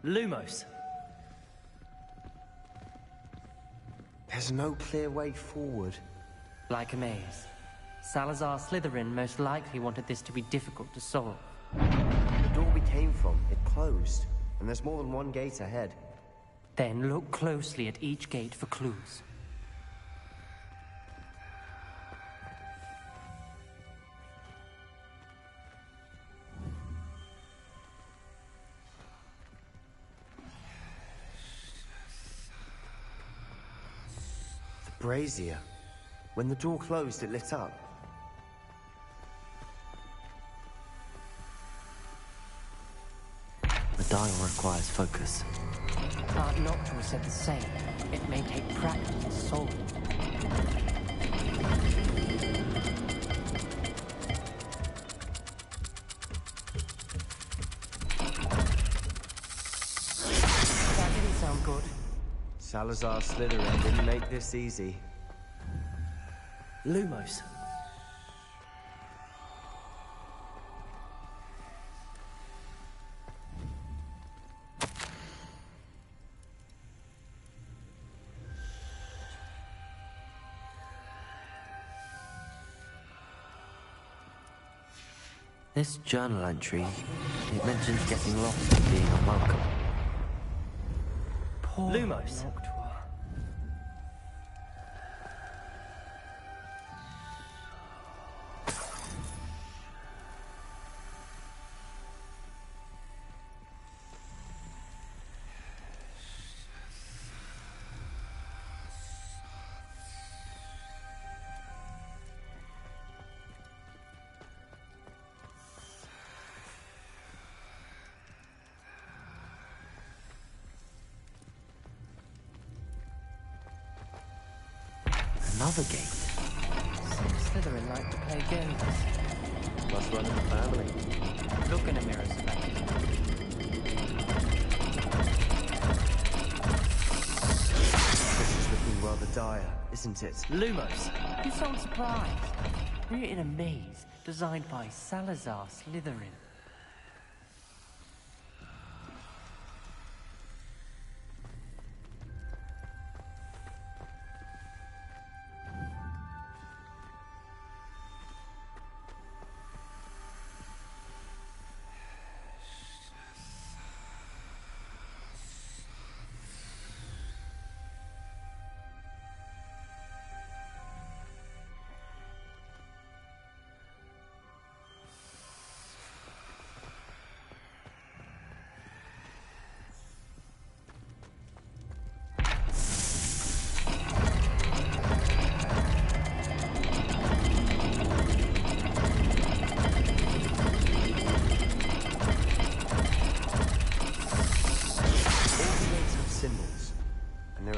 Lumos. There's no clear way forward. Like a maze. Salazar Slytherin most likely wanted this to be difficult to solve. The door we came from, it closed. And there's more than one gate ahead. Then look closely at each gate for clues. The brazier. When the door closed, it lit up. The dial requires focus. Aunt Noctua said the same. It may take practice to solve it. That didn't sound good. Salazar Slytherin didn't make this easy. Lumos. This journal entry, it mentions getting lost and being a monk. Poor Lumos. Noctua. Another gate. Some Slytherin like to play games. Must run in the family. Look in a mirror, Sebastian. This is looking rather dire, isn't it? Lumos. You sound surprised. We're in a maze designed by Salazar Slytherin.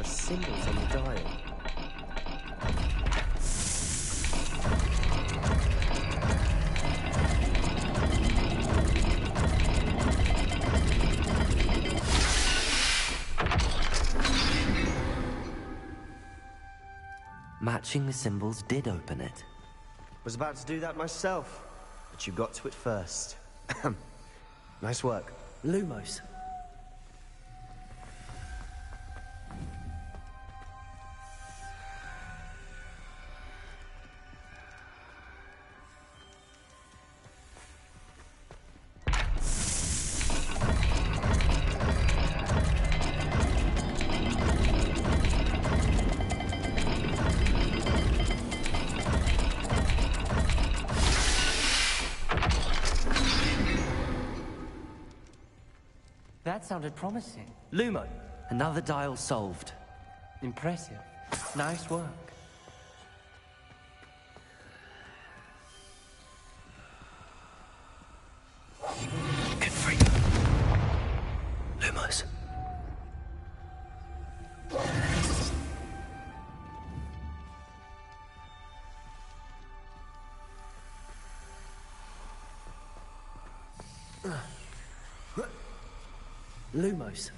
Symbols on the dial. Matching the symbols did open it. Was about to do that myself, but you got to it first. Nice work. Lumos. That sounded promising. Lumo. Another dial solved. Impressive. Nice work. Good for you. Lumos. Lumos.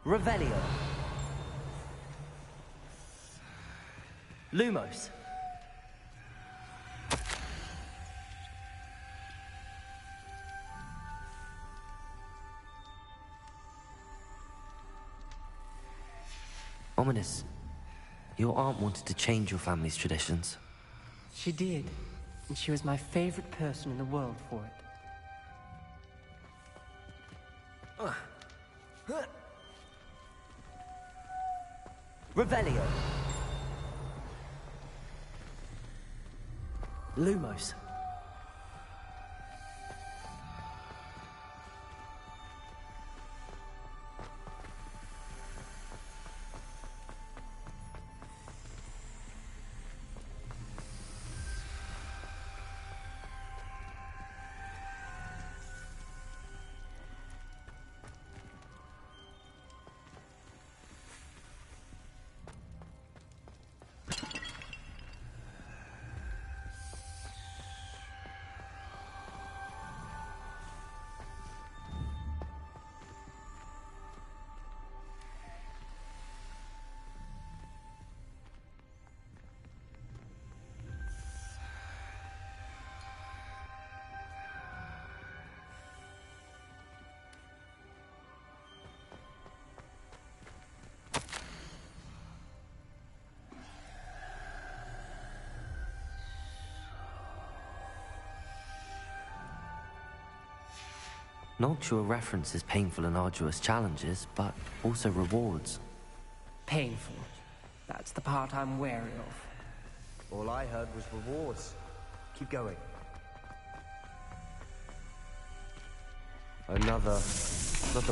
Revelio. Lumos. Ominous, your aunt wanted to change your family's traditions. She did, and she was my favorite person in the world for it. Revelio. Lumos. Noctua references painful and arduous challenges, but also rewards. Painful. That's the part I'm wary of. All I heard was rewards. Keep going. Another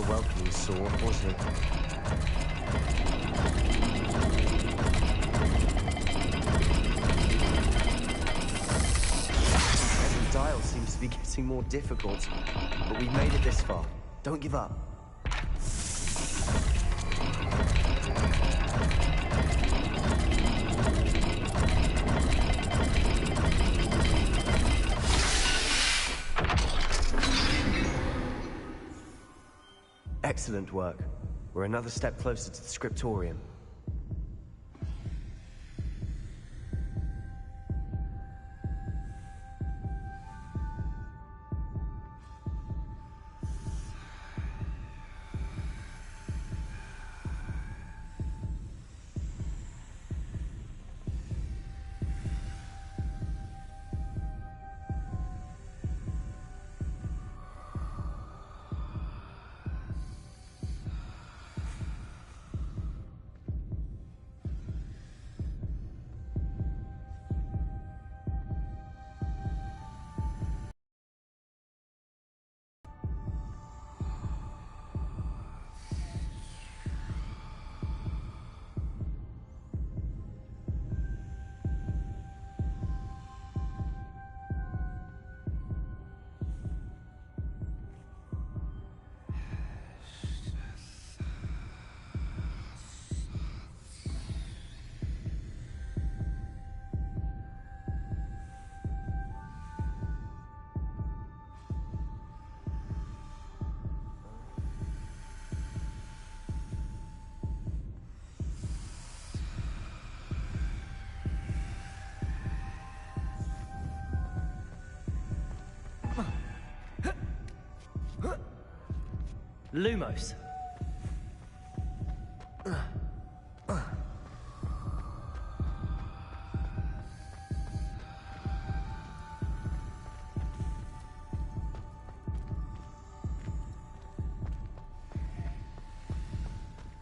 welcoming sword, was it? Every dial seems to be getting more difficult, but we've made it this far. Don't give up. Excellent work. We're another step closer to the scriptorium. Lumos.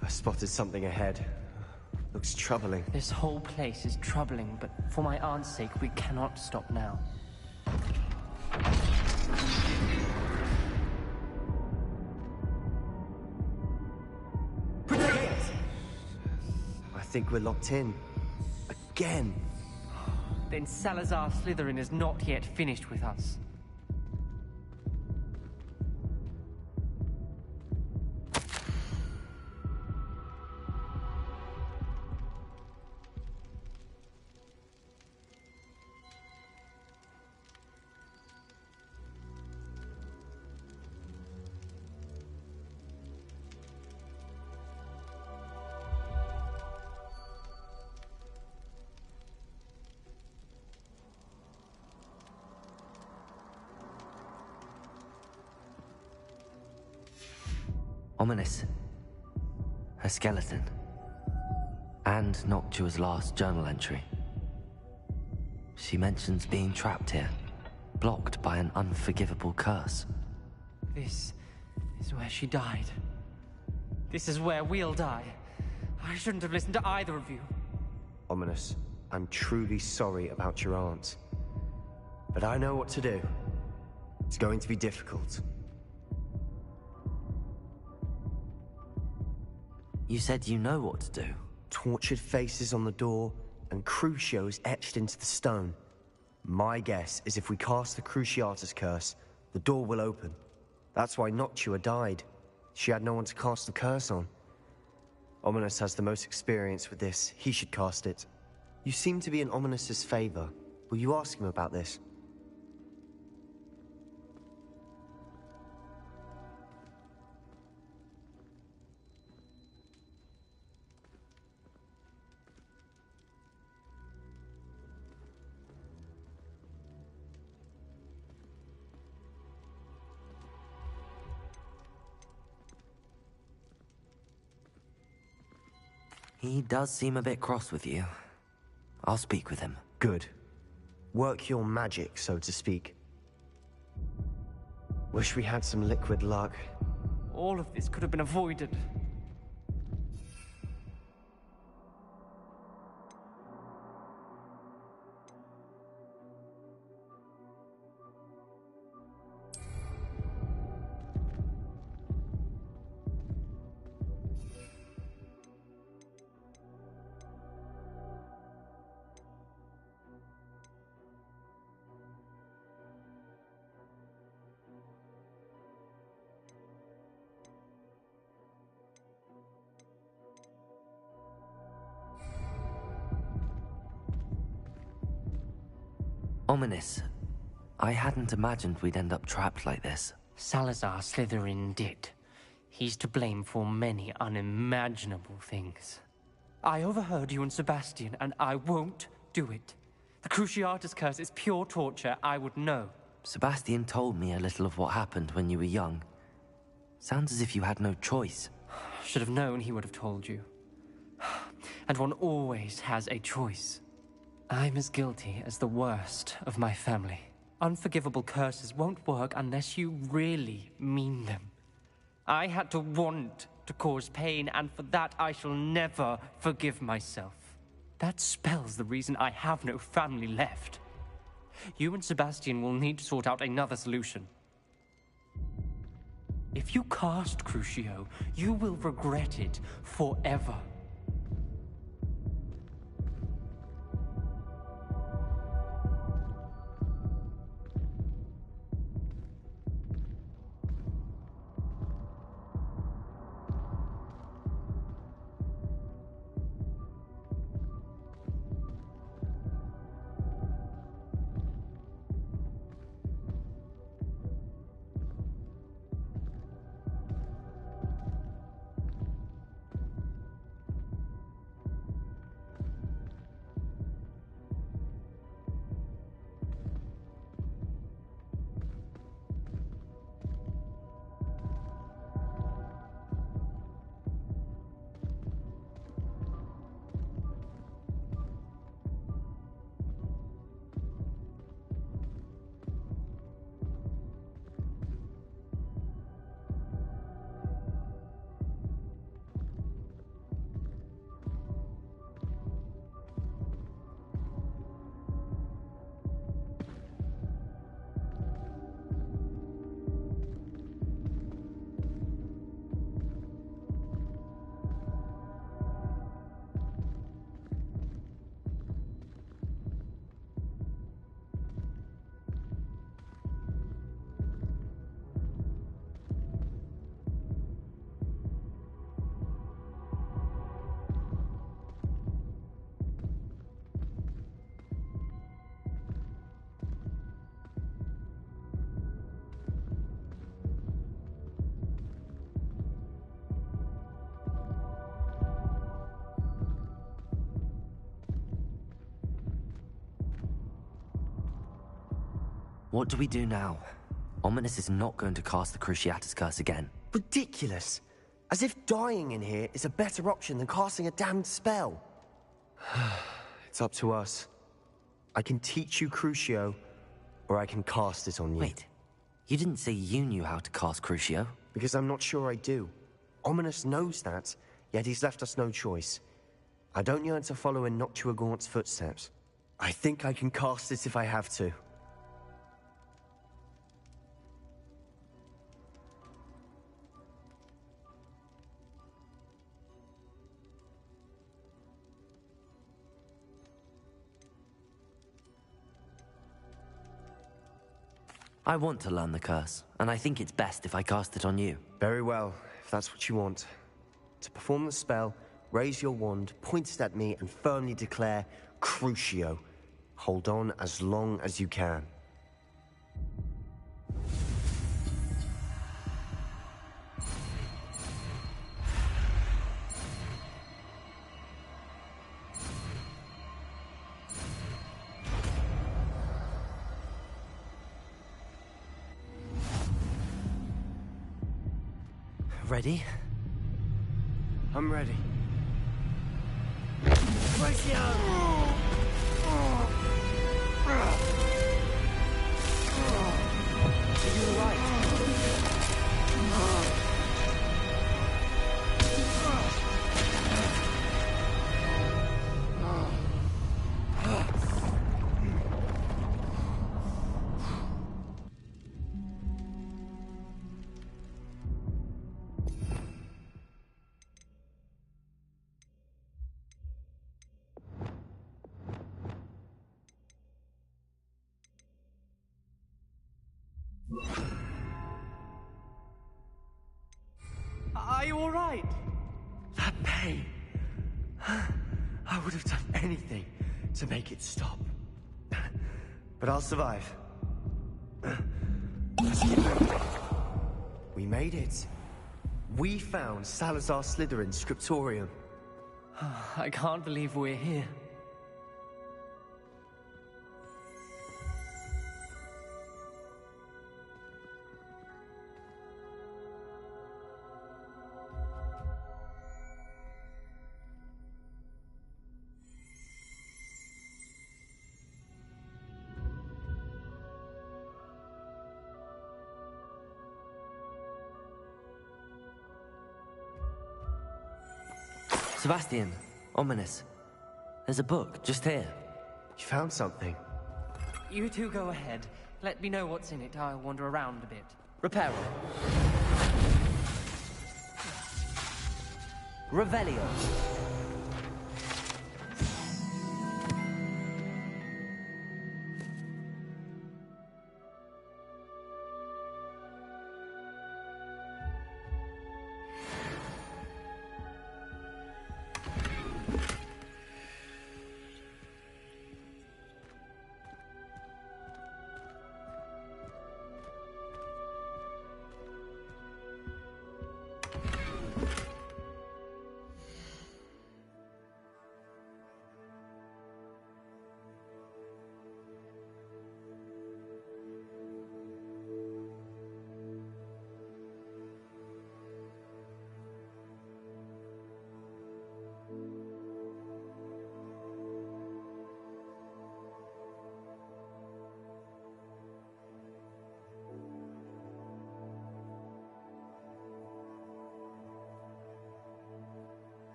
I spotted something ahead. Looks troubling. This whole place is troubling, but for my aunt's sake, we cannot stop now. I think we're locked in. Again. Then Salazar Slytherin is not yet finished with us. Ominous. Her skeleton. And Noctua's last journal entry. She mentions being trapped here, blocked by an unforgivable curse. This is where she died. This is where we'll die. I shouldn't have listened to either of you. Ominous, I'm truly sorry about your aunt. But I know what to do. It's going to be difficult. You said you know what to do. Tortured faces on the door, and Crucios etched into the stone. My guess is if we cast the Cruciatus curse, the door will open. That's why Noctua died. She had no one to cast the curse on. Ominous has the most experience with this. He should cast it. You seem to be in Ominous's favor. Will you ask him about this? He does seem a bit cross with you. I'll speak with him. Good. Work your magic, so to speak. Wish we had some liquid luck. All of this could have been avoided. Ominous. I hadn't imagined we'd end up trapped like this. Salazar Slytherin did. He's to blame for many unimaginable things. I overheard you and Sebastian, and I won't do it. The Cruciatus curse is pure torture. I would know. Sebastian told me a little of what happened when you were young. Sounds as if you had no choice. Should have known he would have told you. And one always has a choice. I'm as guilty as the worst of my family. Unforgivable curses won't work unless you really mean them. I had to want to cause pain, and for that I shall never forgive myself. That spells the reason I have no family left. You and Sebastian will need to sort out another solution. If you cast Crucio, you will regret it forever. What do we do now? Ominous is not going to cast the Cruciatus curse again. Ridiculous! As if dying in here is a better option than casting a damned spell. It's up to us. I can teach you Crucio, or I can cast it on you. Wait, you didn't say you knew how to cast Crucio? Because I'm not sure I do. Ominous knows that, yet he's left us no choice. I don't yearn to follow in Noctua Gaunt's footsteps. I think I can cast it if I have to. I want to learn the curse, and I think it's best if I cast it on you. Very well, if that's what you want. To perform the spell, raise your wand, point it at me, and firmly declare Crucio. Hold on as long as you can. Ready? I'm ready. Are you all right? That pain. I would have done anything to make it stop. But I'll survive. We made it. We found Salazar Slytherin's scriptorium. I can't believe we're here. Sebastian, Ominous. There's a book just here. You found something. You two go ahead. Let me know what's in it. I'll wander around a bit. Reparo. Revelio.